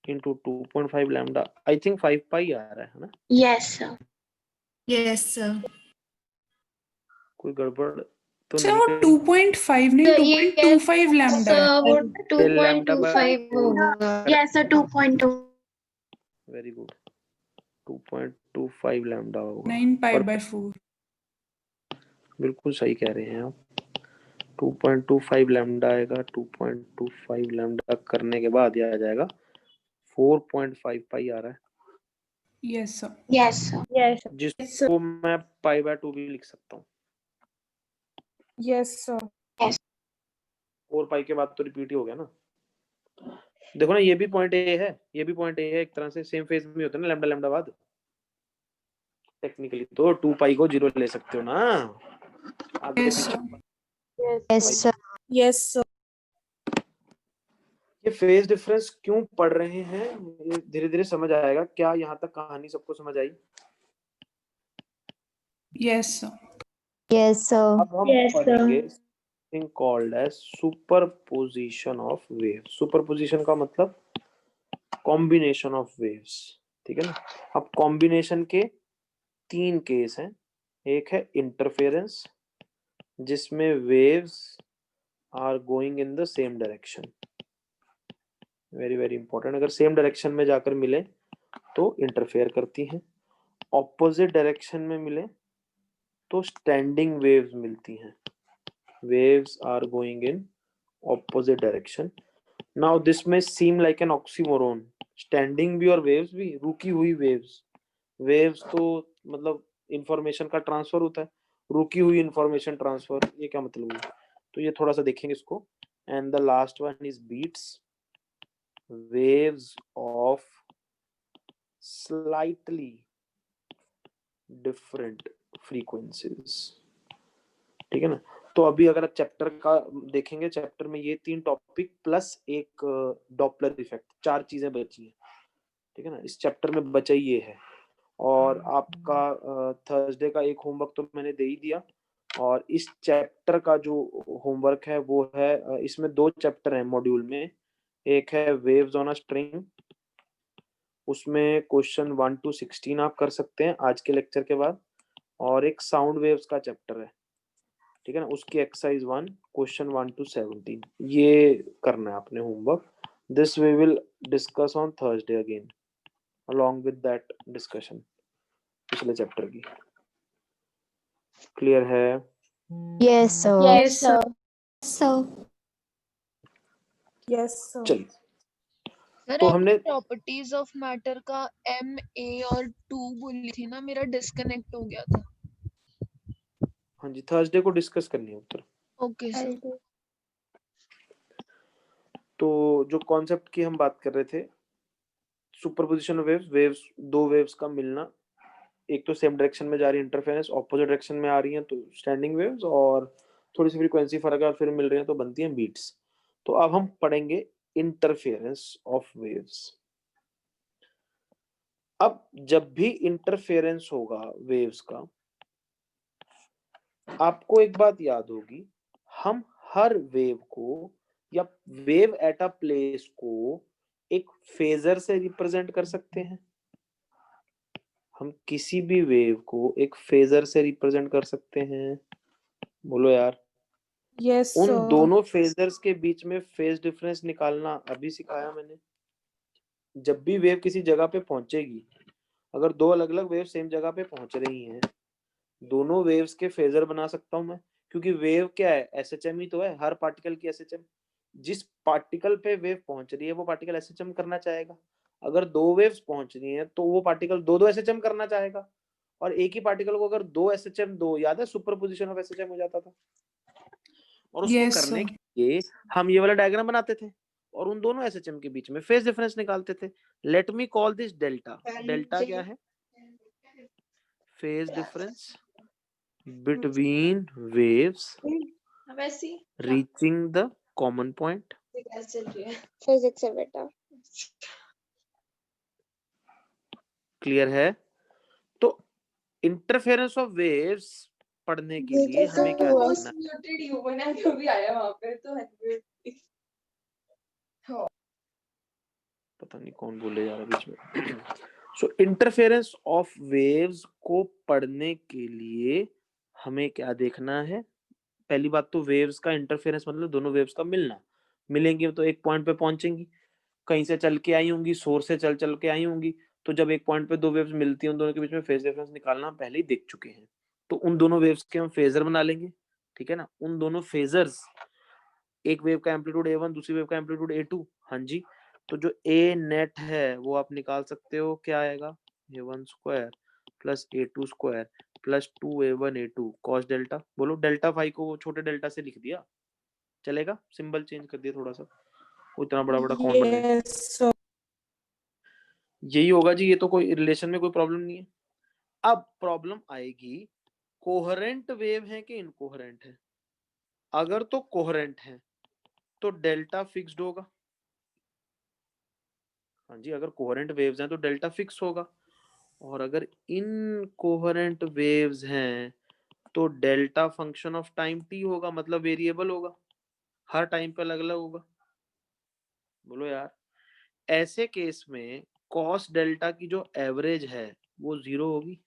into 2.5 lambda, I think 5 पाई आ रहा है ना? Yes, sir. Yes sir. कोई गड़बड़ तो Sir, नहीं वो कहीं? 2.5 नहीं, So, 2.25 yes, lambda sir. है. वो ये लैम्डा बाय 2.25 4, होगा. Yes, sir. 2.2. Very good, 2.25 lambda होगा। 9 pi by परफेक्ट, 4. बिल्कुल सही कह रहे हैं आप। 2.25 लैम्डा आएगा, 2.25 लैम्डा करने के बाद ये आ जाएगा 4.5 पाई आ रहा है, Yes, sir. Yes, sir. Yes. जिसको मैं पाई बाय 2 भी लिख सकता हूँ। Yes, sir. 4 पाई के बाद तो रिपीट ही हो गया ना। देखो ना, ये भी पॉइंट ए है, ये भी पॉइंट ए है, एक तरह से सेम फेज में होता है ना लैम्डा लैम्डा बाद। टेक्निकली तो 2 पाई को 0 ले सकते हो ना, आगे Yes, पीछे। sir. Yes, sir. Yes, sir. ये फेज डिफरेंस क्यों पढ़ रहे हैं, ये धीरे धीरे समझ आएगा। क्या यहाँ तक कहानी सबको समझ आई? Yes, sir. Yes, sir. अब हम Yes, sir. पढ़ेंगे thing called as superposition of waves. Superposition का मतलब कॉम्बिनेशन ऑफ वेव्स। ठीक है ना, अब कॉम्बिनेशन के 3 केस हैं। एक है इंटरफेरेंस, जिसमें waves are going in the same direction, very very important. अगर सेम डायरेक्शन में जाकर मिले तो इंटरफेयर करती हैं, ऑपोजिट डायरेक्शन में मिले तो स्टैंडिंग वेव्स मिलती हैं। waves are going in opposite direction. Now this may seem like an oxymoron, standing भी और वेव्स भी, रुकी हुई वेव्स। वेव्स तो मतलब इंफॉर्मेशन का ट्रांसफर होता है, रुकी हुई इंफॉर्मेशन ट्रांसफर, ये क्या मतलब है? तो ये थोड़ा सा देखेंगे इसको। And the last one is beats, waves of slightly different frequencies. ठीक है ना, तो अभी अगर आप चैप्टर का देखेंगे, चैप्टर में ये 3 टॉपिक प्लस एक डॉपलर इफेक्ट, 4 चीजें बची हैं। ठीक है ना, इस चैप्टर में बचा ये है। और आपका थर्सडे का एक होमवर्क तो मैंने दे ही दिया, और इस चैप्टर का जो होमवर्क है वो है, इसमें 2 चैप्टर हैं मॉड्यूल में। एक है वेव्स ऑन अ स्ट्रिंग, उसमें क्वेश्चन 1 to 16 आप कर सकते हैं आज के लेक्चर के बाद, और एक साउंड वेव्स का चैप्टर है। ठीक है ना, उसकी एक्सरसाइज 1 क्वेश्चन 1 to 17 ये करना है आपने homework. This we will discuss on Thursday again along with that discussion पिछले चैप्टर की। क्लियर है? Yes, sir. Yes, sir. So, Yes, sir. चलिए, सर तो हमने प्रॉपर्टीज ऑफ मैटर का एम ए और 2 बोली थी ना, मेरा डिस्कनेक्ट हो गया था। हाँ जी थर्सडे को डिस्कस करनी है उत्तर। Okay sir. तो जो कॉन्सेप्ट की हम बात कर रहे थे, superposition of waves, waves 2 waves का मिलना, एक तो सेम डायरेक्शन में जा रही है इंटरफेरेंस, ऑपोजिट डायरेक्शन में आ रही है तो स्टैंडिंग वेव्स, और थोड़ी सी फ्रीक्वेंसी फर्क है और फिर मिल रही है तो बनती है बीट्स। तो अब हम पढ़ेंगे इंटरफेरेंस ऑफ वेव्स। अब जब भी इंटरफेरेंस होगा वेव्स का, आपको एक बात याद होगी, हम हर वेव को या वेव एट अ प्लेस को एक फेजर से रिप्रेजेंट कर सकते हैं। हम किसी भी वेव को एक फेजर से रिप्रेजेंट कर सकते हैं। बोलो यार। Yes, उन sir. दोनों फेजर्स के बीच में फेज डिफरेंस निकालना अभी सिखाया मैंने। जब भी वेव किसी जगह पे पहुंचेगी, अगर दो अलग अलग वेव सेम जगह पे पहुंच रही हैं, दोनों वेव्स के फेजर बना सकता हूं मैं, क्योंकि वेव क्या है, एसएचएम ही तो है, हर पार्टिकल की एसएचएम। जिस पार्टिकल पे वेव पहुंच रही है वो पार्टिकल एसएचएम करना चाहेगा। अगर दो वेव्स पहुंच रही हैं तो वो पार्टिकल दो दो एसएचएम करना चाहेगा। और एक ही पार्टिकल को अगर दो एसएचएम, दो याद है सुपरपोजिशन ऑफ एसएचएम हो जाता था, और उसको Yes, करने sir. के लिए हम ये वाला डायग्राम बनाते थे और उन दोनों एसएचएम के बीच में फेज डिफरेंस निकालते थे। Let me call this delta. Delta क्या है? Phase difference between waves reaching the common point। Physics है बेटा। क्लियर है? तो इंटरफेरेंस ऑफ वेव्स पढ़ने के लिए हमें क्या देखना है? पता नहीं कौन बोले जा रहा बीच में। सो इंटरफेरेंस ऑफ वेव्स को पढ़ने के लिए हमें क्या देखना है? पहली बात तो वेव्स का इंटरफेरेंस मतलब दोनों वेव्स का मिलना। मिलेंगी तो एक पॉइंट पे पहुंचेंगी, कहीं से चल के आई होंगी, सोर्स से चल चल के आई होंगी। तो जब एक पॉइंट पे दो वेव्स मिलती हैं, उन दोनों के बीच में फेज डिफरेंस निकालना हम पहले ही देख चुके हैं। तो उन दोनों वेव्स के हम फेजर बना लेंगे, ठीक है ना। उन दोनों फेजर्स, एक वेव का एम्पलीट्यूड A1, दूसरी वेव का एम्पलीट्यूड A2। हाँ जी। तो जो A नेट है वो आप निकाल सकते हो, क्या आएगा? A1 square plus A2 square plus 2A1 A2 cos delta. बोलो डेल्टा फाई को छोटे डेल्टा से लिख दिया, चलेगा? सिंबल चेंज कर दिया थोड़ा सा, उतना बड़ा बड़ा कौन बने। Yes, sir. यही होगा जी। ये तो कोई रिलेशन में कोई प्रॉब्लम नहीं है। अब प्रॉब्लम आएगी, कोहेरेंट वेव है कि इनकोहेरेंट है। अगर तो कोहेरेंट है तो डेल्टा फिक्स्ड होगा। हाँ जी, अगर कोहेरेंट वेव्स हैं तो डेल्टा फिक्स होगा। और अगर इनकोहेरेंट वेव्स हैं तो delta function of time t होगा, मतलब वेरिएबल होगा, हर टाइम पे अलग अलग होगा। बोलो यार। ऐसे केस में कॉस डेल्टा की जो एवरेज है वो 0 होगी।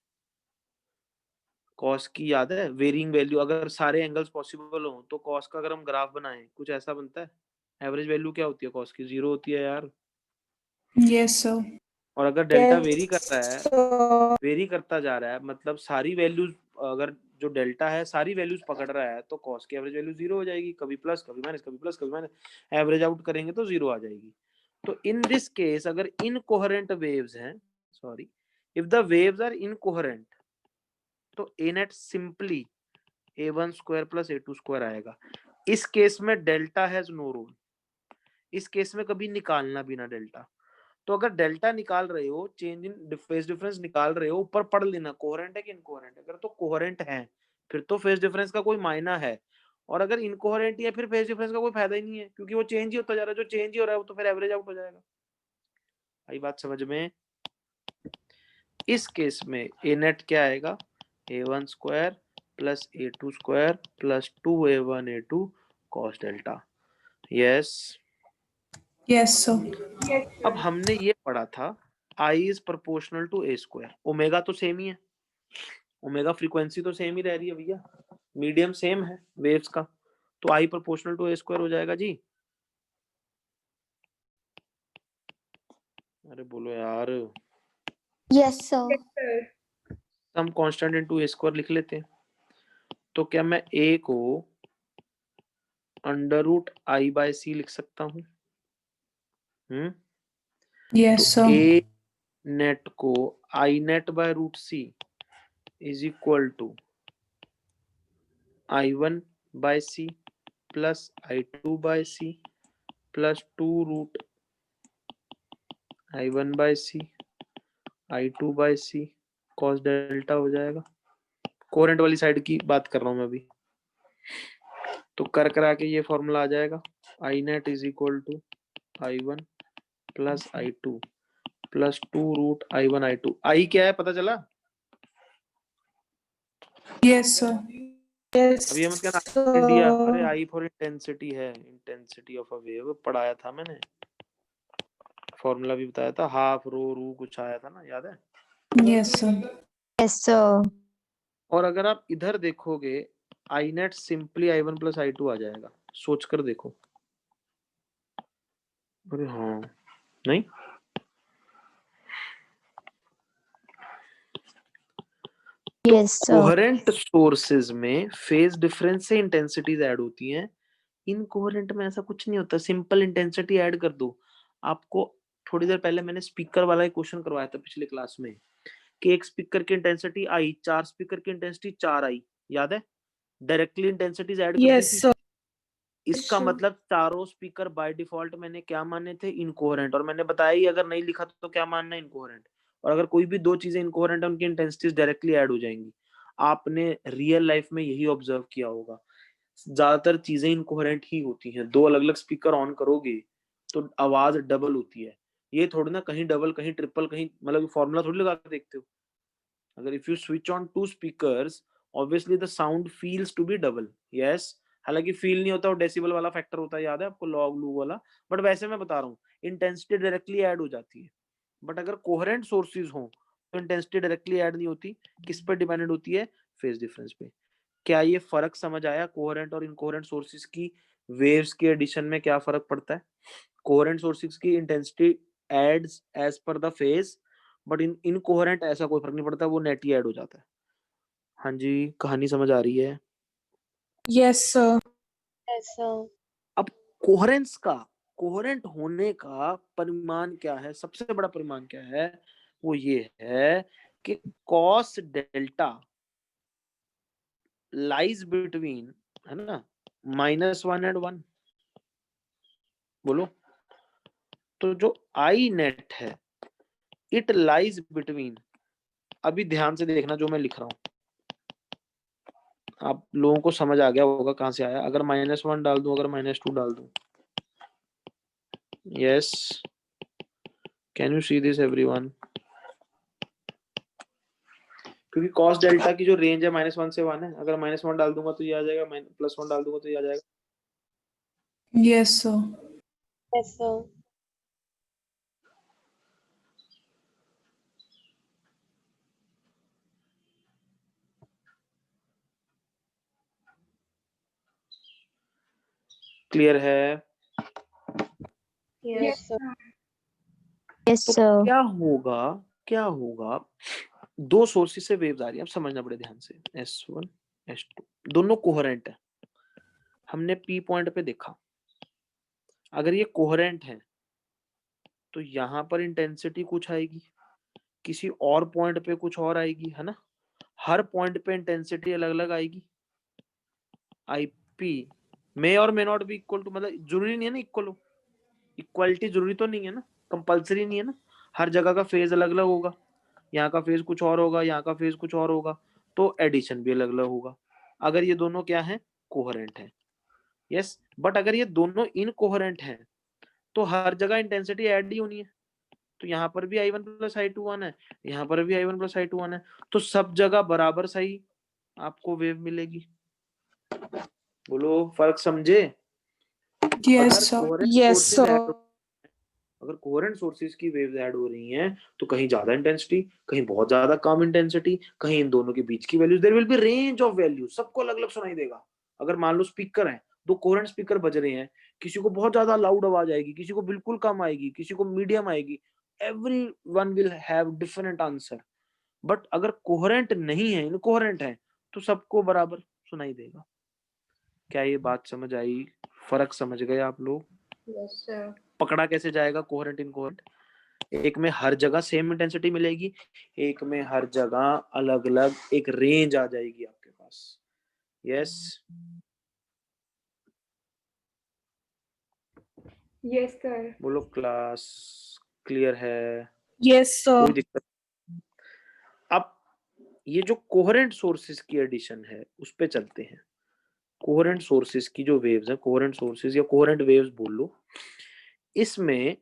कॉस की याद है वेरिंग वैल्यू, अगर सारे एंगल्स पॉसिबल हो तो कॉस का अगर हम ग्राफ बनाएं कुछ ऐसा बनता है। एवरेज वैल्यू क्या होती है कॉस की? 0 होती है यार। Yes, sir. और अगर डेल्टा Yes, वेरी करता है, sir. वेरी करता जा रहा है, मतलब सारी वैल्यूज, अगर जो डेल्टा है सारी वैल्यूज पकड़ रहा है, तो कॉस की एवरेज वैल्यू 0 हो जाएगी। कभी प्लस कभी माइनस, कभी प्लस कभी माइनस, एवरेज आउट करेंगे तो 0 आ जाएगी। तो इन दिस केस अगर इनकोहेरेंट वेव्स हैं, sorry, if the waves are incoherent, तो A net simply A1 square plus A2 square आएगा। इस केस में डेल्टा हैज नो रोल। इस केस में कभी निकालना भी ना डेल्टा। तो अगर डेल्टा निकाल रहे हो, चेंज इन फेज डिफरेंस निकाल रहे हो, ऊपर पढ़ लेना कोहेरेंट है कि इनकोहेरेंट। अगर तो कोहेरेंट है फिर तो फेज डिफरेंस का कोई मायना है, और अगर इनकोहेरेंट है फिर फेज डिफरेंस का कोई फायदा ही नहीं है, क्योंकि वो चेंज ही होता जा रहा है। जो चेंज ही हो रहा है वो तो फिर एवरेज आउट हो जाएगा। आई बात समझ में? इस केस में ए नेट क्या आएगा? A1 square plus A2 square plus 2A1 A2 cos delta. Yes. Yes, sir. अब हमने ये पढ़ा था I is proportional to A square. Omega तो सेम ही है, ओमेगा फ्रीक्वेंसी तो सेम ही रह रही है भैया, मीडियम सेम है वेव्स का, तो I proportional to A square हो जाएगा जी। अरे बोलो यार। Yes sir. हम कांस्टेंट इनटू A स्क्वायर लिख लेते हैं। तो क्या मैं A को अंडर रूट I/C लिख सकता हूँ? Yes, तो sir. A नेट को I net by root C is equal to I1 by C plus I2 by C plus 2 root I1 by C I2 by C cos delta हो जाएगा। Coherent वाली side की बात कर रहा हूं मैं अभी। तो कर करा के ये फॉर्मूला आ जाएगा, I net is equal to I1 plus I2 plus 2√I1 I2। I क्या है पता चला? Yes, sir. Yes, अभी हम क्या sir. इंडिया, अरे आई फॉर इंटेंसिटी है, इंटेंसिटी ऑफ अ वेव पढ़ाया था मैंने, फॉर्मूला भी बताया था, हाफ रो रू कुछ आया था ना, याद है? Yes, sir. Yes, sir. और अगर आप इधर देखोगे I net simply I1 plus I2 आ जाएगा, सोच कर देखो। अरे हाँ, नहीं Yes, sir. कोहेरेंट सोर्सेज में फेज डिफरेंस से इंटेंसिटीज ऐड होती हैं, इनकोहेरेंट में ऐसा कुछ नहीं होता, सिंपल इंटेंसिटी ऐड कर दो। आपको थोड़ी देर पहले मैंने स्पीकर वाला एक क्वेश्चन करवाया था पिछले क्लास में कि एक स्पीकर की इंटेंसिटी आई, 4 स्पीकर की इंटेंसिटी 4 आई, याद है? डायरेक्टली इंटेंसिटीज ऐड कर दी Yes, थी। sir. इसका sir. मतलब चारों स्पीकर बाय डिफॉल्ट मैंने क्या माने थे? इनकोहेरेंट। और मैंने बताया ही अगर नहीं लिखा तो क्या मानना है? इनकोहेरेंट। और अगर कोई भी दो चीजें इनकोहेरेंट है उनकी इंटेंसिटीज डायरेक्टली ऐड हो जाएंगी। आपने रियल लाइफ में यही ऑब्जर्व किया होगा, ज्यादातर चीजें इनकोहेरेंट ही होती हैं। दो अलग अलग स्पीकर ऑन करोगे तो आवाज डबल होती है, ये थोड़ी ना कहीं डबल कहीं ट्रिपल कहीं, मतलब फॉर्मूला थोड़ी लगा के देखते हो। अगर if you switch on two speakers obviously the sound feels to be double. Yes, हालांकि फील नहीं होता, वो डेसिबल वाला फैक्टर होता है, याद है आपको, लॉग लू वाला। बट वैसे मैं बता रहा हूँ इंटेंसिटी डायरेक्टली ऐड हो जाती है। बट अगर कोहेरेंट सोर्सेज हो तो इंटेंसिटी डायरेक्टली ऐड नहीं होती, किस पर डिपेंडेंट होती है? फेज डिफरेंस पे। क्या ये फर्क समझ आया? कोहेरेंट और इनकोहेरेंट सोर्सेज की वेव्स के एडिशन में क्या फर्क पड़ता है? कोहेरेंट सोर्सेज की intensity adds as per the phase, but in incoherent ऐसा कोई फर्क नहीं पड़ता, वो नेट ही ऐड हो जाता है। हाँ जी, कहानी समझ आ रही है? Yes, sir. Yes, sir. अब कोहेरेंस का, कोहेरेंट होने का परिमाण क्या है? सबसे बड़ा परिमाण क्या है? वो ये है कि cos डेल्टा लाइज बिटवीन, है ना, -1 and 1। बोलो। तो जो आई नेट है इट लाइज बिटवीन, अभी ध्यान से देखना जो मैं लिख रहा हूं, आप लोगों को समझ आ गया होगा कहां से आया। अगर -1 डाल दूं, अगर -2 डाल दूं, yes, can you see this everyone? क्योंकि cos डेल्टा की जो रेंज है -1 से 1 है, अगर -1 डाल दूंगा तो ये आ जाएगा, +1 डाल दूंगा तो ये आ जाएगा। Yes, sir. Yes, sir. Clear है? Yes, sir. Yes, तो sir. क्या होगा, दो सोर्सेस से वेव्स आ रही है, अब समझना बड़े ध्यान से। S1 S2 दोनों कोहेरेंट है, हमने P पॉइंट पे देखा। अगर ये कोहेरेंट है तो यहाँ पर इंटेंसिटी कुछ आएगी, किसी और पॉइंट पे कुछ और आएगी, है ना? हर पॉइंट पे इंटेंसिटी अलग अलग आएगी। IP मे और may not be equal to, मतलब जरूरी नहीं है ना इक्वल हो, इक्वालिटी जरूरी तो नहीं है ना, कंपलसरी नहीं है ना। हर जगह का फेज अलग अलग होगा, यहाँ का फेज कुछ और होगा, यहाँ का फेज कुछ और होगा, तो एडिशन भी अलग अलग होगा। अगर ये दोनों क्या है? कोहेरेंट है। यस, बट अगर ये दोनों इनकोहेरेंट है तो हर जगह इंटेंसिटी ऐड ही होनी है। तो यहाँ पर भी I1 प्लस I2 1 है, यहाँ पर भी I1 प्लस I2 1 है, तो सब जगह बराबर सही आपको वेव मिलेगी। बोलो, फर्क समझे? Yes, अगर sir. Coherent Yes, sources sir. Add, अगर कोहेरेंट सोर्सेज की वेव्स ऐड हो रही हैं तो कहीं ज्यादा इंटेंसिटी, कहीं बहुत ज्यादा कम इंटेंसिटी, कहीं इन दोनों के बीच की values, there will be range of value, सबको अलग अलग सुनाई देगा। अगर मान लो स्पीकर है, दो कोहेरेंट स्पीकर बज रहे हैं, किसी को बहुत ज्यादा लाउड आवाज आएगी, किसी को बिल्कुल कम आएगी, किसी को मीडियम आएगी, everyone will have different answer. But अगर कोहेरेंट नहीं है, इनकोहेरेंट है, तो सबको बराबर सुनाई देगा। क्या ये बात समझ आई? फर्क समझ गए आप लोग? Yes, sir. पकड़ा कैसे जाएगा कोहेरेंट इनकोहेरेंट? एक में हर जगह सेम इंटेंसिटी मिलेगी, एक में हर जगह अलग अलग एक रेंज आ जाएगी आपके पास। Yes, yes sir. बोलो क्लास क्लियर है? Yes, sir. कोई दिक्कत? अब ये जो कोहेरेंट सोर्सेज की एडिशन है उस पे चलते हैं। कोहेरेंट सोर्सेज की जो वेव्स हैं, कोहेरेंट सोर्सेज या कोहेरेंट वेव्स बोल लो, इसमें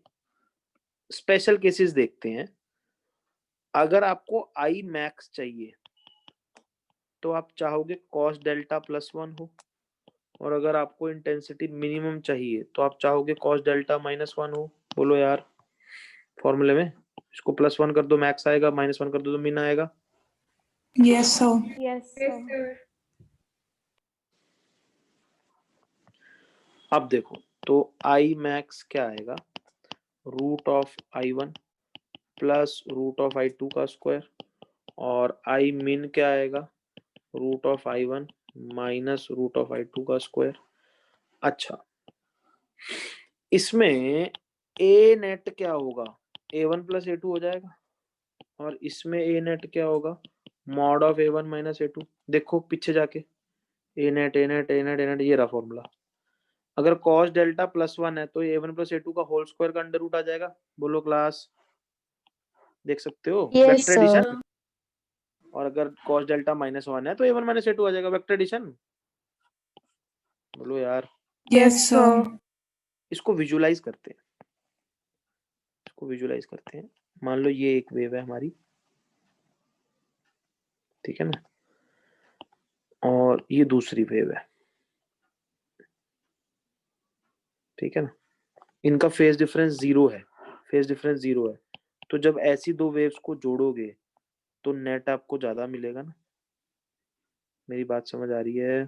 स्पेशल केसेस देखते हैं। अगर आपको आई मैक्स चाहिए तो आप चाहोगे कॉस डेल्टा प्लस वन हो, और अगर आपको इंटेंसिटी मिनिमम चाहिए तो आप चाहोगे कॉस डेल्टा माइनस वन हो। बोलो यार, फॉर्मूले में इसको प्लस वन कर दो मैक्स आएगा, माइनस वन कर दो तो मिन आएगा। Yes, sir. Yes, sir. अब देखो, तो आई मैक्स क्या आएगा, root of I one plus root of I two का स्क्वायर, और आई मिन क्या आएगा, root of I one minus root of I two का स्क्वायर। अच्छा, इसमें ए नेट क्या होगा, A one plus A two हो जाएगा, और इसमें ए नेट क्या होगा, mod of A one minus A two. देखो पीछे जाके, A net A net A net A net, ये रहा फॉर्मूला। अगर cos डेल्टा प्लस वन है तो ए वन प्लस ए टू का होल स्क्वायर का अंडर रूट आ जाएगा। बोलो क्लास, देख सकते हो Yes, वेक्टर sir. एडिशन। और अगर cos डेल्टा माइनस वन है तो ए वन माइनस ए टू आ जाएगा, वेक्टर एडिशन। बोलो यार, Yes, sir. इसको विजुलाइज करते हैं, इसको विजुलाइज करते हैं। मान लो ये एक वेव है हमारी, ठीक है ना, और ये दूसरी वेव है, ठीक है ना। इनका फेज डिफरेंस जीरो है, फेज डिफरेंस जीरो है। तो जब ऐसी दो वेव्स को जोड़ोगे तो नेट आपको ज्यादा मिलेगा ना। मेरी बात समझ आ रही है?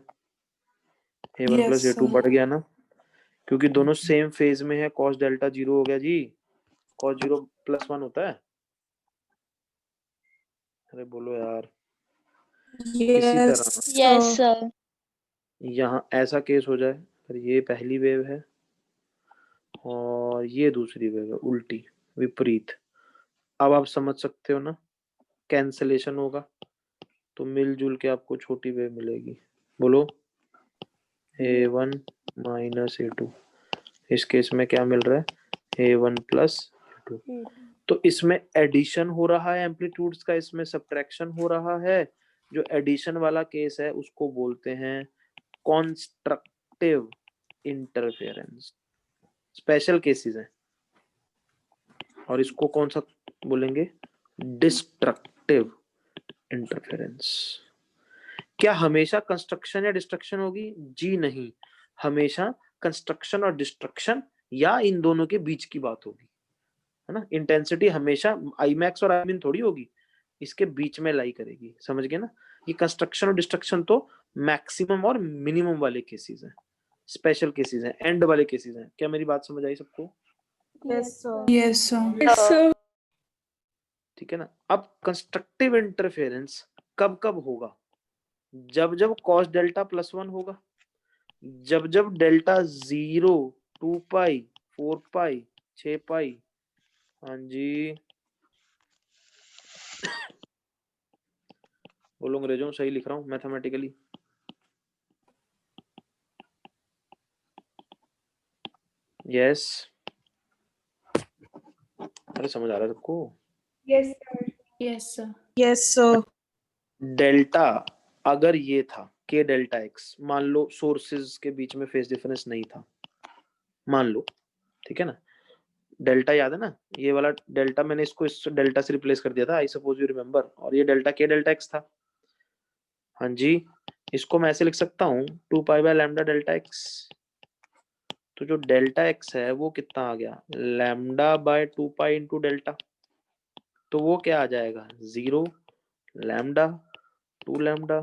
A one Yes, plus A two sir. बढ़ गया ना, क्योंकि दोनों सेम फेज में है। कॉस डेल्टा जीरो हो गया जी, कॉस जीरो प्लस वन होता है। अरे बोलो यार। इसी Yes, तरह Yes, sir. sir. यहाँ ऐसा केस हो जाए, पर ये पहली वेव है और ये दूसरी वेव है, उल्टी विपरीत। अब आप समझ सकते हो ना, कैंसलेशन होगा तो मिलजुल के आपको छोटी वेव मिलेगी। बोलो, ए वन माइनस ए टू। इस केस में क्या मिल रहा है, A one plus A to. तो इसमें एडिशन हो रहा है एम्पलीट्यूड्स का, इसमें सब्ट्रैक्शन हो रहा है। जो एडिशन वाला केस है उसको बोलते हैं कॉन्स्ट्रक्टिव इंटरफेरेंस, स्पेशल केसेस हैं। और इसको कौन सा बोलेंगे, डिस्ट्रक्टिव इंटरफेरेंस। क्या हमेशा कंस्ट्रक्शन या डिस्ट्रक्शन होगी? जी नहीं, हमेशा कंस्ट्रक्शन और डिस्ट्रक्शन या इन दोनों के बीच की बात होगी, है ना। इंटेंसिटी हमेशा आई मैक्स और आई मिन थोड़ी होगी, इसके बीच में लाई करेगी। समझ गए ना? ये कंस्ट्रक्शन और डिस्ट्रक्शन तो मैक्सिमम और मिनिमम वाले केसेस हैं, स्पेशल केसेस हैं, एंड वाले केसेस हैं। क्या मेरी बात समझ आई सबको? Yes, sir. Yes, sir. Yes, sir. ठीक है ना। अब कंस्ट्रक्टिव इंटरफेरेंस कब कब होगा? जब जब कॉस डेल्टा प्लस वन होगा, जब जब delta zero, two pi, four pi, छह पाई। हाँ जी, बोलो अंग्रेजों, सही लिख रहा हूँ मैथमेटिकली? यस, अरे समझ आ रहा है सबको? Yes, sir. Yes, sir. Yes, sir. Delta अगर ये था के डेल्टा एक्स, मान लो सोर्सेज के बीच में फेज डिफरेंस नहीं था, मान लो, ठीक है ना। डेल्टा याद है ना, ये वाला डेल्टा मैंने इसको इस डेल्टा से रिप्लेस कर दिया था, आई सपोज यू रिमेम्बर। और ये डेल्टा के डेल्टा एक्स था। हाँ जी, इसको मैं ऐसे लिख सकता हूँ, two pi by lambda delta x. तो जो डेल्टा एक्स है वो कितना आ गया, lambda by two pi into delta. तो वो क्या आ जाएगा, zero, lambda, two lambda,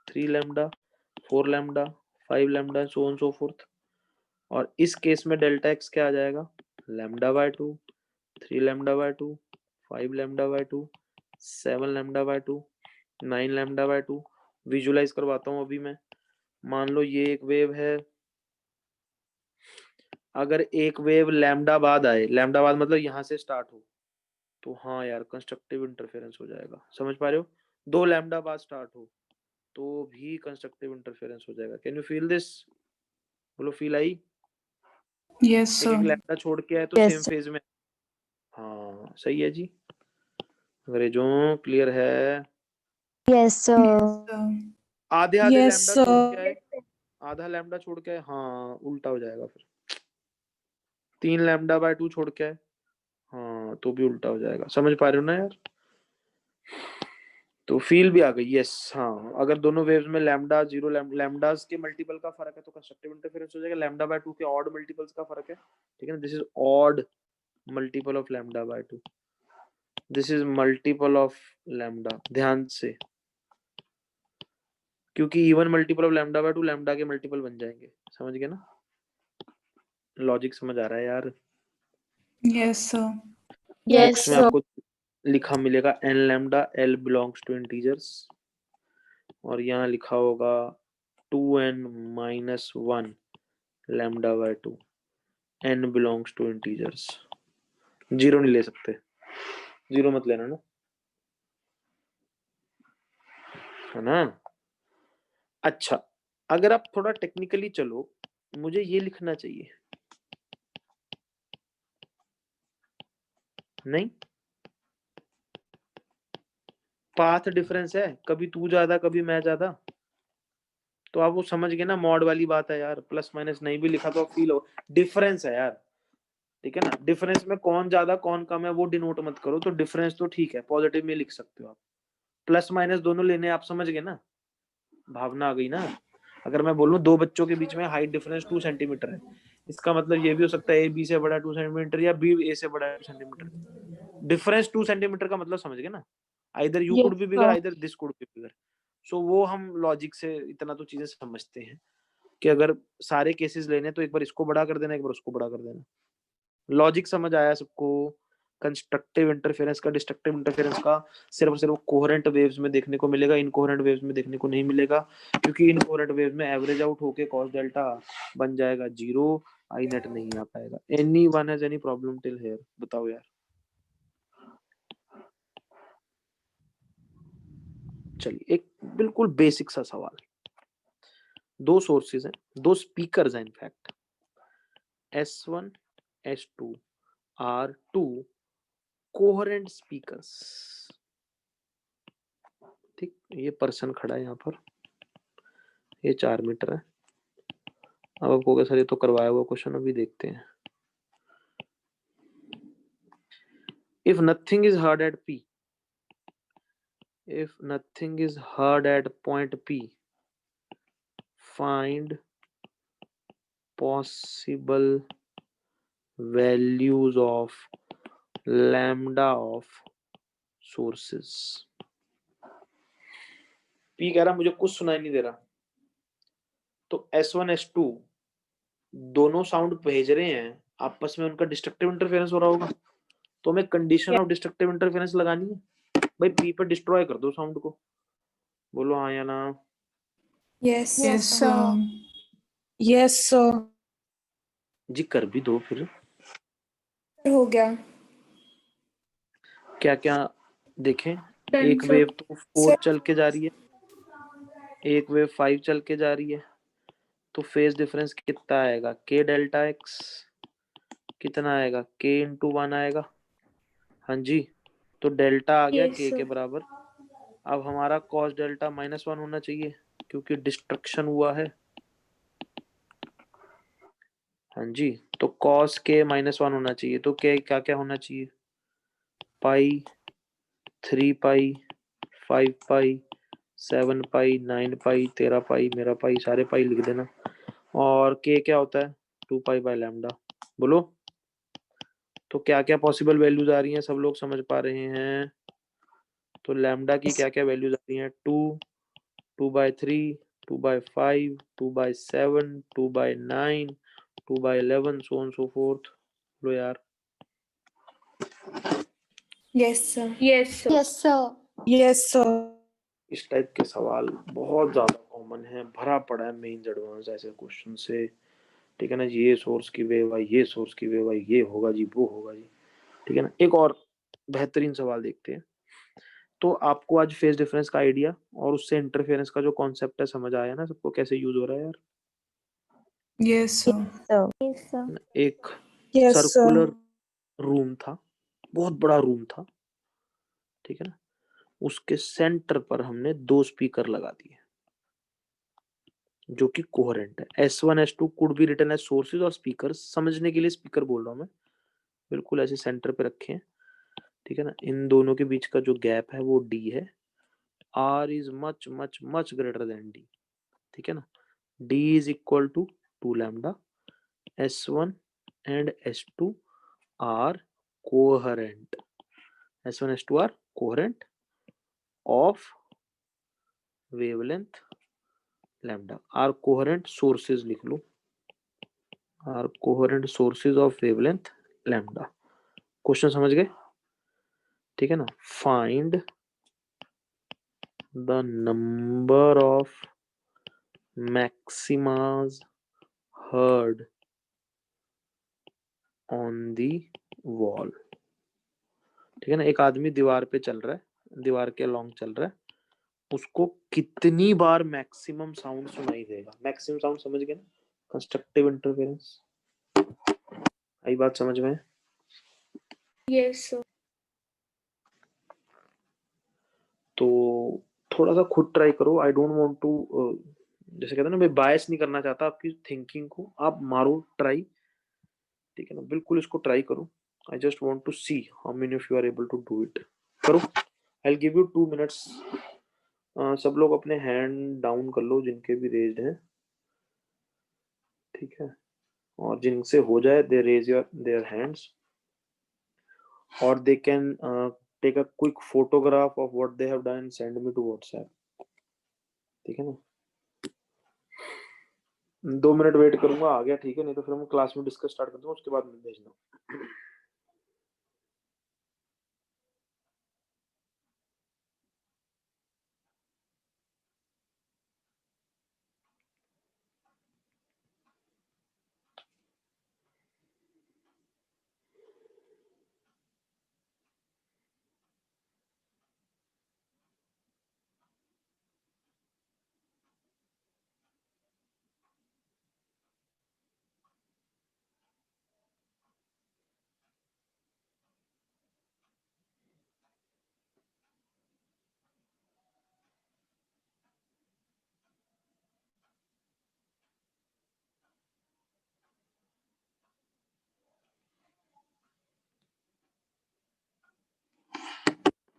three lambda, four lambda, five lambda, so on so forth. और इस केस में डेल्टा एक्स क्या आ जाएगा, lambda by two, three lambda by two, five lambda by two, seven lambda by two, nine lambda by to. Visualise करवाता हूँ अभी मैं। मान लो ये एक वेव है, अगर एक वेव लैम्डा बाद आए, लैम्डा बाद मतलब यहाँ से स्टार्ट हो, तो हाँ यार कंस्ट्रक्टिव इंटरफेरेंस हो जाएगा। समझ पा रहे हो? दो लैम्डा बाद स्टार्ट हो तो भी कंस्ट्रक्टिव इंटरफेरेंस हो जाएगा। Can you feel this? बोलो, फील आई? Yes, एक एक sir. लैम्डा छोड़ के आए तो Yes, सेम sir. फेज में। हाँ सही है जी, अंग्रेजों क्लियर है? Yes, sir. Sir. आधे आधे Yes, लैम्डा छोड़ sir. के आए, आधा लैम्डा छोड़ के, हाँ उल्टा हो जाएगा फिर। 3 लैम्डा बाय 2 छोड़ के, हाँ तो भी उल्टा हो जाएगा। समझ पा रहे हो ना यार? तो फील भी आ गई, यस। हाँ, अगर दोनों वेव्स में लैम्डा 0 लैम्डास के मल्टीपल का फर्क है तो कंस्ट्रक्टिव इंटरफेरेंस हो जाएगा। लैम्डा बाय 2 के ऑड मल्टीपल्स का फर्क है, ठीक है ना? This is odd multiple of lambda by 2, this is multiple of lambda. ध्यान से, क्योंकि even multiple of lambda by 2 lambda के मल्टीपल बन जाएंगे। समझ गए ना? लॉजिक समझ आ रहा है यार? Yes, sir. बुक्स Yes, में sir. आपको लिखा मिलेगा n lambda, l belongs to integers, और यहाँ लिखा होगा 2n minus 1 lambda by 2, n belongs to integers. Zero नहीं ले सकते, जीरो मत लेना ना, है ना? अच्छा, अगर आप थोड़ा टेक्निकली चलो, मुझे ये लिखना चाहिए, नहीं? पाथ डिफरेंस है, कभी तू ज्यादा कभी मैं ज्यादा, तो आप वो समझ गए ना, मॉड वाली बात है यार। प्लस माइनस नहीं भी लिखा तो फील हो, डिफरेंस है यार, ठीक है ना? डिफरेंस में कौन ज्यादा कौन कम है वो डिनोट मत करो, तो डिफरेंस तो ठीक है, पॉजिटिव में लिख सकते हो आप। प्लस माइनस दोनों लेने, आप समझ गए ना? भावना आ गई ना? अगर मैं बोलूं दो बच्चों के बीच में हाइट डिफरेंस 2 सेंटीमीटर है, इसका मतलब ये भी हो सकता है ए बी से बड़ा 2 सेंटीमीटर या बी ए से बड़ा 2 सेंटीमीटर। डिफरेंस 2 सेंटीमीटर का मतलब समझ गए ना? Either you could Yes, be bigger, sir. Either this could be bigger. So वो हम लॉजिक से इतना तो चीजें समझते हैं कि अगर सारे केसेस लेने तो एक बार इसको बड़ा कर देना, एक बार उसको बड़ा कर देना। लॉजिक समझ आया सबको? कंस्ट्रक्टिव इंटरफेरेंस का, डिस्ट्रक्टिव इंटरफेरेंस का सिर्फ और सिर्फ कोहेरेंट वेव्स में देखने को मिलेगा, इनकोहेरेंट वेव्स में देखने को नहीं मिलेगा, क्योंकि इनकोहेरेंट वेव्स में एवरेज आउट होके कॉस डेल्टा बन जाएगा 0, आई नेट नहीं आ पाएगा। Any one has any problem till here? बताओ यार। चलिए, एक बिल्कुल बेसिक सा सवाल। दो सोर्सेज हैं, दो स्पीकर्स हैं in fact, S1 S2 are two coherent speakers, ठीक? ये पर्सन खड़ा है यहाँ पर, ये 4 मीटर है। अब आपको क्या सर, ये तो करवाया हुआ क्वेश्चन, अभी देखते हैं। If nothing is heard at P, if nothing is heard at point P, find possible values of lambda of sources। P कह रहा मुझे कुछ सुनाई नहीं दे रहा, तो S1 S2 दोनों साउंड भेज रहे हैं, आपस में उनका डिस्ट्रक्टिव इंटरफेरेंस हो रहा होगा, तो हमें कंडीशन ऑफ डिस्ट्रक्टिव इंटरफेरेंस लगानी है। भाई P पर डिस्ट्रॉय कर दो साउंड को, बोलो हाँ या ना? Yes. Yes, sir. Yes, sir. जी कर भी दो फिर। हो गया। क्या क्या देखें? Done, एक sir. वेव तो 4 सर चल के जा रही है, एक वेव 5 चल के जा रही है, तो फेज डिफरेंस कितना आएगा? k डेल्टा x कितना आएगा? k इंटू 1 आएगा। हाँ जी, तो डेल्टा आ गया Yes, k के sir. बराबर। अब हमारा cos डेल्टा -1 होना चाहिए, क्योंकि डिस्ट्रक्शन हुआ है। हाँ जी, तो cos k -1 होना चाहिए, तो k क्या क्या होना चाहिए? पाई, 3 पाई, 5 पाई, 7 पाई, 9 पाई, 13 पाई, मेरा पाई, सारे पाई लिख देना। और k क्या होता है? 2 पाई बाय लैम्डा। बोलो, तो क्या क्या पॉसिबल वैल्यूज आ रही हैं? सब लोग समझ पा रहे हैं? तो लैम्डा की क्या क्या वैल्यूज आ रही हैं? 2, 2/3, 2/5, 2/7, 2/9, 2/11, so on so forth। लो यार। Yes sir. Yes, sir. Yes, sir. Yes, sir. इस टाइप के सवाल बहुत ज्यादा कॉमन है, भरा पड़ा है मेंस एडवांस ऐसे क्वेश्चन से, ठीक है ना? ये सोर्स की वेव आई, ये सोर्स की वेव आई, ये होगा जी, वो होगा जी, ठीक है ना? एक और बेहतरीन सवाल देखते हैं। तो आपको आज फेज डिफरेंस का आइडिया और उससे इंटरफेरेंस का जो कॉन्सेप्ट है समझ आया ना सबको, कैसे यूज हो रहा है यार? Yes, sir. Yes, sir. एक Yes, sir. सर्कुलर रूम था, बहुत बड़ा रूम था, ठीक है ना? उसके सेंटर पर हमने 2 स्पीकर लगा दिए, जो कि कोहेरेंट है। S1 S2 could be written as sources और स्पीकर, समझने के लिए स्पीकर बोल रहा हूं मैं, बिल्कुल ऐसे सेंटर पे रखे हैं, ठीक है ना। इन दोनों के बीच का जो गैप है वो D है। R is much much much greater than D, ठीक है ना। D is equal to 2 lambda. S1 and S2 are coherent, S1 S2 are coherent of wavelength lambda. Are coherent sources लिख लो, are coherent sources of wavelength lambda. Question समझ गए, ठीक है ना। Find the number of maximas heard on the wall, ठीक है ना। एक आदमी दीवार पे चल रहा है, दीवार के अलोंग चल रहा है, उसको कितनी बार मैक्सिमम साउंड सुनाई देगा। मैक्सिमम साउंड समझ गए ना, कंस्ट्रक्टिव इंटरफेरेंस। आई बात समझ में? Yes, sir. तो थोड़ा सा खुद ट्राई करो। आई डोंट वांट टू, जैसे कहते हैं ना, मैं बायस नहीं करना चाहता आपकी थिंकिंग को, आप मारो ट्राई, ठीक है ना, बिल्कुल इसको ट्राई करो। I just want to see how many of you are able to do it. करो, I will give you 2 minutes. सब लोग अपने हैंड डाउन कर लो जिनके भी रेज्ड हैं, ठीक है, और जिनसे हो जाए they raise your their hands, और they can take a quick photograph of what they have done and send me to WhatsApp, ठीक है ना। 2 मिनट वेट करूंगा, आ गया ठीक है, नहीं तो फिर हम क्लास में डिस्कस स्टार्ट कर दूंगा, उसके बाद मैं भेजना।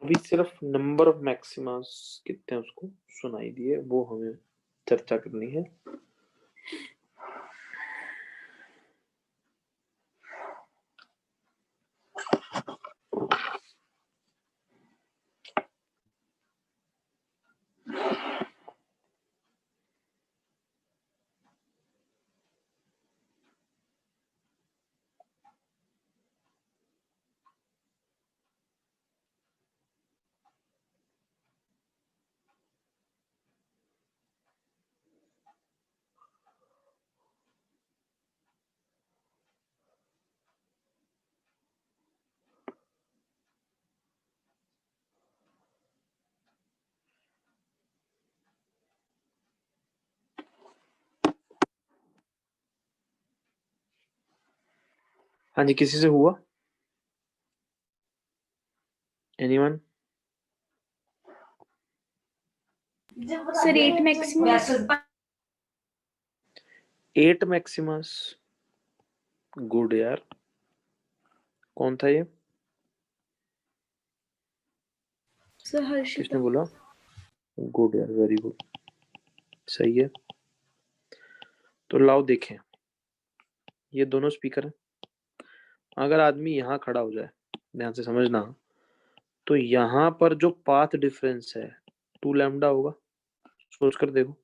अभी सिर्फ नंबर ऑफ मैक्सिमास कितने हैं उसको सुनाई दिए, वो हमें चर्चा करनी है। हाँ जी, किसी से हुआ? Anyone? Sir, 8 Maximus. 8 Maximus, good यार। कौन था ये? Sir, किसने Harshita. बोला? गुड यार, वेरी गुड, सही है। तो लाओ देखें, ये दोनों स्पीकर हैं। अगर आदमी यहाँ खड़ा हो जाए, ध्यान से समझना, तो यहाँ पर जो पाथ डिफरेंस है 2 लैम्डा होगा। सोच कर देखो,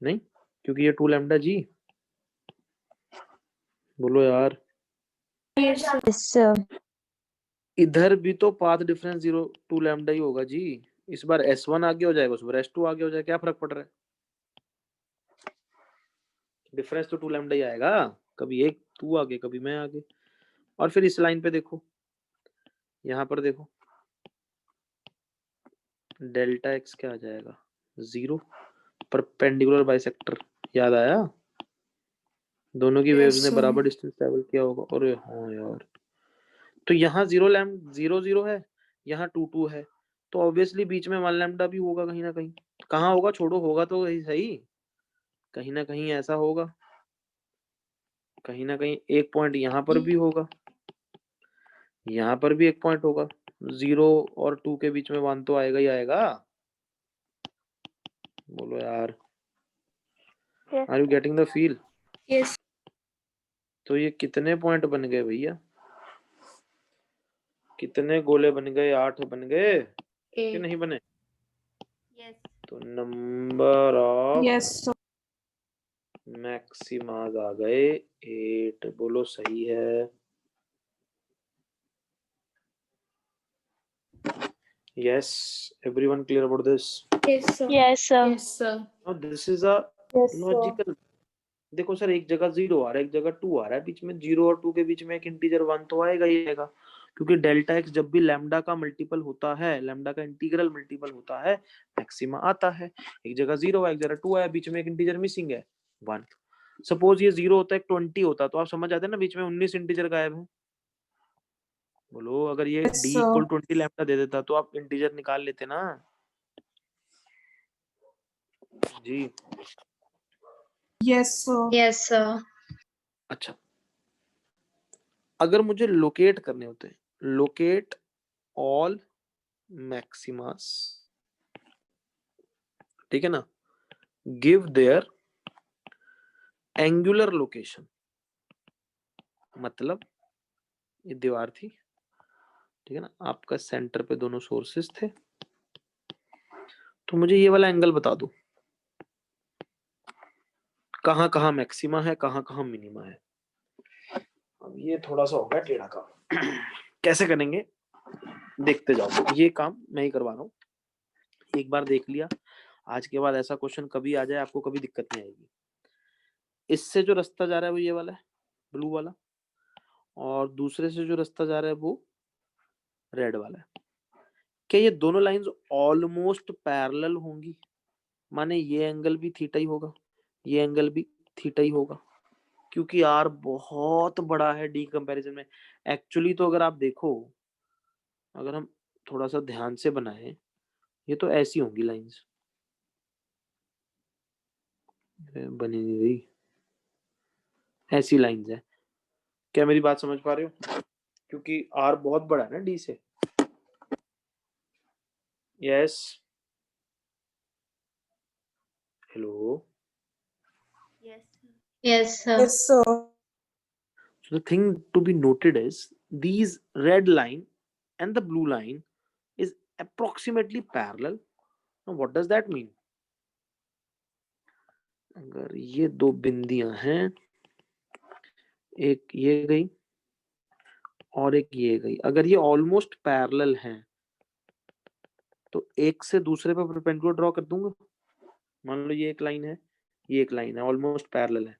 नहीं, क्योंकि ये 2 लैम्डा जी, बोलो यार। Yes, sir. इधर भी तो पाथ डिफरेंस 2 लैम्डा ही होगा जी। इस बार S1 आगे हो जाएगा, उस बार S2 आगे हो जाएगा, क्या फर्क पड़ रहा है? डिफरेंस तो 2 लैम्डा ही आएगा, कभी एक तू आगे कभी मैं आगे। और फिर इस लाइन पे देखो, यहाँ पर देखो, डेल्टा एक्स क्या आ जाएगा? 0। परपेंडिकुलर बाइसेक्टर, याद आया? दोनों की वेव्स Yes, ने sir. बराबर डिस्टेंस ट्रेवल किया होगा। अरे हाँ यार, तो यहाँ 0 0 है, यहाँ 2 2 है, तो ऑब्वियसली बीच में 1 लैम्डा भी होगा कहीं ना कहीं। कहाँ होगा छोड़ो, होगा तो सही, कहीं ना कहीं ऐसा होगा, कहीं ना कहीं एक पॉइंट यहाँ पर भी होगा, यहाँ पर भी एक पॉइंट होगा। 0 और 2 के बीच में 1 तो आएगा ही आएगा। बोलो यार, are you getting the feel? Yes. तो ये कितने पॉइंट बन गए भैया, कितने गोले बन गए? 8 बन गए कि नहीं बने? Yes. तो नंबर ऑफ Yes, sir. मैक्सिमाज आ गए 8। बोलो सही है? Yes, everyone clear about this? Yes, sir. Yes, sir. Yes, sir. Now this is a logical। देखो सर, एक जगह 0 आ रहा है, एक जगह 2 आ रहा है, बीच में 0 और 2 के बीच में एक इंटीजर 1 तो आएगा ही आएगा, क्योंकि डेल्टा एक्स जब भी लैम्डा का मल्टीपल होता है, लैम्डा का इंटीग्रल मल्टीपल होता है, मैक्सिमा आता है। एक जगह 0 है, एक जगह 2 है, बीच में एक इंटीजर मिसिंग है 1। सपोज ये 0 होता है, 20 होता, तो आप समझ आते हैं ना, बीच में 19 इंटीजर गायब है। बोलो, अगर ये Yes, d sir. Equal 20 lambda दे देता तो आप इंटीजर निकाल लेते ना जी। Yes, sir. Yes, sir. अच्छा, अगर मुझे लोकेट करने होते हैं, लोकेट ऑल मैक्सिमास, ठीक है ना, गिव देयर एंगुलर लोकेशन, मतलब ये दीवार थी, ठीक है ना, आपका सेंटर पे दोनों सोर्सेस थे, तो मुझे ये वाला एंगल बता दो, कहाँ कहाँ मैक्सिमा है, कहाँ कहाँ मिनिमा है। अब ये थोड़ा सा हो गया टेढ़ा काम, कैसे करेंगे देखते जाओ, ये काम मैं ही करवा रहा हूँ। एक बार देख लिया, आज के बाद ऐसा क्वेश्चन कभी आ जाए आपको कभी दिक्कत नहीं आएगी। इससे जो रास्ता जा रहा है वो ये वाला है, ब्लू वाला, और दूसरे से जो रास्ता जा रहा है वो रेड वाला है। क्या ये दोनों लाइंस ऑलमोस्ट पैरेलल होंगी? माने ये एंगल भी थीटा ही होगा, ये एंगल भी थीटा ही होगा, क्योंकि आर बहुत बड़ा है डी कंपैरिजन में। एक्चुअली तो अगर आप देखो, अगर हम थोड़ा सा ध्यान से बनाए, ये तो ऐसी होंगी लाइंस, बनी नहीं रही, ऐसी लाइंस है। क्या मेरी बात समझ पा रहे हो? क्योंकि आर बहुत बड़ा है ना डी से। Yes, hello. Yes. Yes, sir. Yes, sir. So the thing to be noted is these red line and the blue line is approximately parallel. Now what does that mean? अगर ये दो बिंदियां हैं, एक ये गई और एक ये गई, अगर ये ऑलमोस्ट पैरेलल हैं तो एक से दूसरे पे परपेंडिकुलर ड्रॉ कर दूंगा। मान लो ये एक लाइन है, ये एक लाइन है, ऑलमोस्ट पैरेलल है,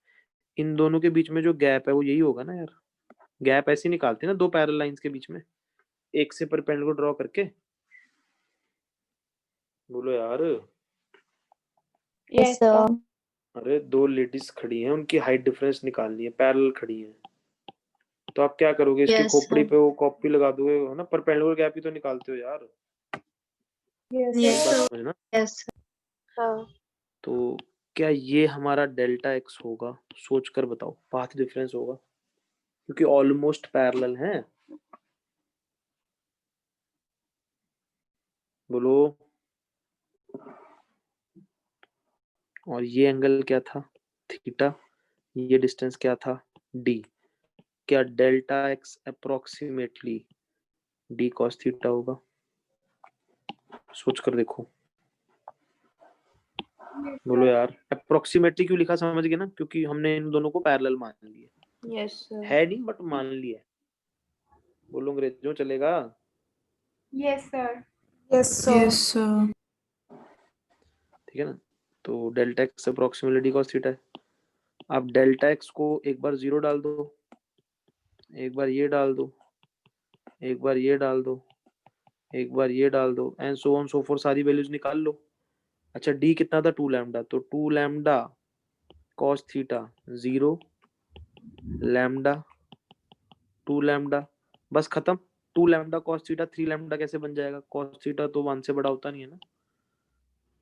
इन दोनों के बीच में जो गैप है वो यही होगा ना यार। गैप ऐसे निकालते हैं ना दो पैरेलल लाइंस के बीच में, एक से परपेंडिकुलर ड्रॉ करके। बोलो यार। Yes, sir. अरे दो लेडीज खड़ी हैं, उनकी हाइट डिफरेंस निकालनी है, पैरेलल खड़ी हैं, तो आप क्या करोगे? इसकी Yes, खोपड़ी sir. पे वो कॉपी लगा दोगे, है ना, परपेंडिकुलर गैप ही तो निकालते हो यार। Yes, Yes, एक बात sir. समझना। Yes, sir. Sir. तो क्या ये हमारा डेल्टा एक्स होगा? सोच कर बताओ, पाथ डिफरेंस होगा, क्योंकि ऑलमोस्ट पैरेलल हैं। बोलो। और ये एंगल क्या था? थीटा। ये डिस्टेंस क्या था? डी। क्या delta x approximately D cos theta होगा? सोच कर देखो। बोलो यार, अप्रोक्सीमेटली क्यों लिखा समझ गए ना? क्योंकि हमने इन दोनों को पैरेलल मान लिया Yes, sir. है, नहीं बट मान लिया है। बोलो अंग्रेजों, चलेगा? Yes, sir. Yes, sir. Yes, sir. ठीक है ना। तो delta x approximately D cos theta है। आप डेल्टा एक्स को एक बार 0 डाल दो, एक बार ये डाल दो, एक बार ये डाल दो, एक बार ये डाल दो, and so on so for, सारी वैल्यूज निकाल लो। अच्छा, डी कितना था? 2 लैम्डा, तो 2 lambda cos theta 0 lambda 2 lambda, बस खत्म। 2 लैम्डा कॉस थीटा 3 लैम्डा कैसे बन जाएगा? कॉस थीटा तो 1 से बड़ा होता नहीं है ना।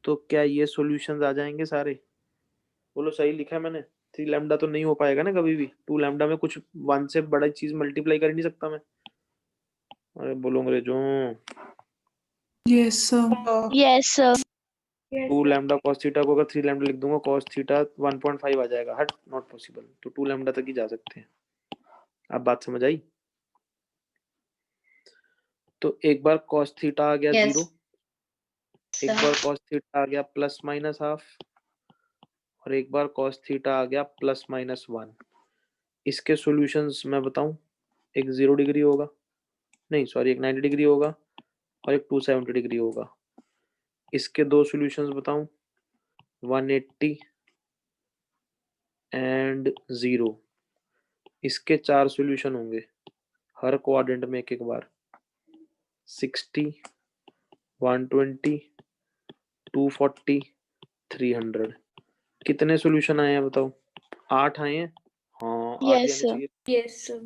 तो क्या ये सॉल्यूशंस आ जाएंगे सारे? बोलो सही लिखा है मैंने? 3 लैम्डा तो नहीं हो पाएगा ना कभी भी। 2 लैम्डा में कुछ 1 से बड़ा चीज मल्टीप्लाई कर ही नहीं सकता मैं। अरे बोलो अंग्रेजों। Yes, sir. Yes, sir. 2 lambda cos theta को अगर 3 लैम्डा लिख दूंगा cos थीटा 1.5 आ जाएगा। हट, नॉट पॉसिबल। तो 2 लैम्डा तक ही जा सकते हैं। अब बात समझ आई? तो एक बार cos थीटा आ गया Yes, 0, एक बार cos थीटा आ गया प्लस माइनस हाफ, और एक बार cos थीटा आ गया प्लस माइनस 1। इसके सॉल्यूशंस मैं बताऊं, एक 0 डिग्री होगा, नहीं सॉरी, एक 90 डिग्री होगा और एक 270 डिग्री होगा। इसके दो सॉल्यूशंस बताऊं, 180 एंड 0। इसके 4 सॉल्यूशन होंगे हर क्वाड्रेंट में एक एक बार, 60, 120, 240, 300। कितने सॉल्यूशन आए हैं बताओ? 8 आए हैं। हाँ 8 Yes, आने sir. चाहिए। Yes, sir.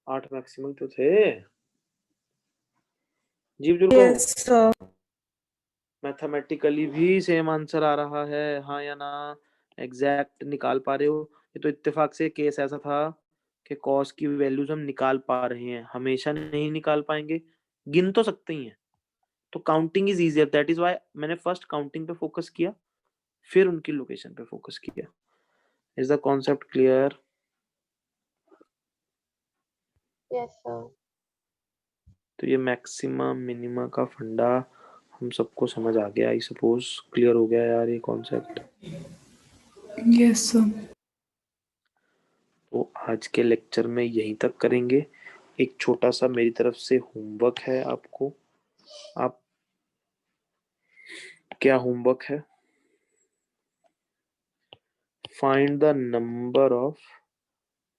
8 मैक्सिमम तो थे। जी बुजुर्गों, Yes, sir. मैथमेटिकली भी सेम आंसर आ रहा है, हाँ या ना? एग्जैक्ट निकाल पा रहे हो? ये तो इत्तेफाक से केस ऐसा था कि कॉस की वैल्यूज हम निकाल पा रहे हैं, हमेशा नहीं निकाल पाएंगे, गिन तो सकते ही हैं। तो counting is easier, that is why मैंने फर्स्ट काउंटिंग पे फोकस किया, फिर उनकी लोकेशन पे फोकस किया। Is the concept clear? Yes, sir. तो ये मैक्सिमा मिनिमा का फंडा हम सबको समझ आ गया, आई सपोज क्लियर हो गया यार ये कॉन्सेप्ट। Yes, sir. तो आज के लेक्चर में यहीं तक करेंगे। एक छोटा सा मेरी तरफ से होमवर्क है आपको। आप, क्या होमवर्क है? Find the number of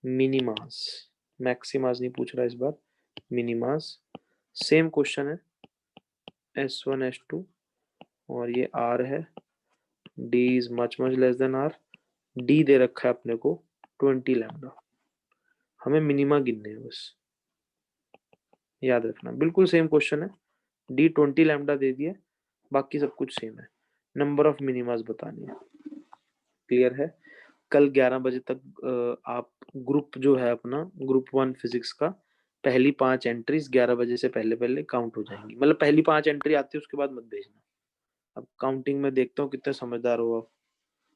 minimas. Maximas नहीं पूछ रहा इस बार, मिनिमास। सेम क्वेश्चन है, S1 S2 और ये R है, D is much much less than R। D दे रखा है अपने को 20 लैम्डा, हमें मिनिमा गिनने हैं बस, याद रखना। बिल्कुल सेम क्वेश्चन है, D 20 लैम्डा दे दिया, बाकी सब कुछ सेम है, नंबर ऑफ मिनिमास बतानी है। क्लियर है? कल 11 बजे तक आप ग्रुप जो है अपना, ग्रुप 1 फिजिक्स का, पहली 5 एंट्रीज 11 बजे से पहले पहले काउंट हो जाएंगी। मतलब पहली 5 एंट्री आती है उसके बाद मत भेजना। अब काउंटिंग में देखता हूँ कितने समझदार हो आप,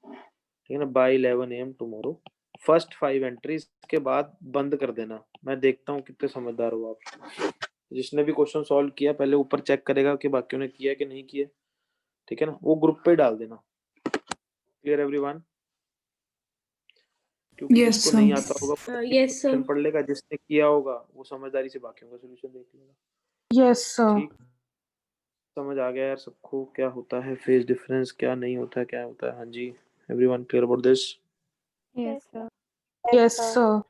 ठीक है ना? By 11 AM tomorrow first 5 entries के बाद बंद कर देना। मैं देखता हूँ कितने समझदार हो आप। जिसने भी क्वेश्चन सॉल्व किया पहले ऊपर चेक करेगा कि बाकियों ने किया कि नहीं किया, ठीक है ना? वो ग्रुप पे डाल देना। Clear everyone? क्योंकि Yes, जिसको sir. नहीं आता होगा Yes, sir. क्वेश्चन पढ़ लेगा, जिसने किया होगा वो समझदारी से बाकियों का सोल्यूशन देख लेगा। Yes, sir. ठीक, समझ आ गया यार सबको क्या होता है फेज डिफरेंस, क्या नहीं होता है, क्या होता है? हाँ जी, everyone clear about this? Yes, sir. Yes, sir.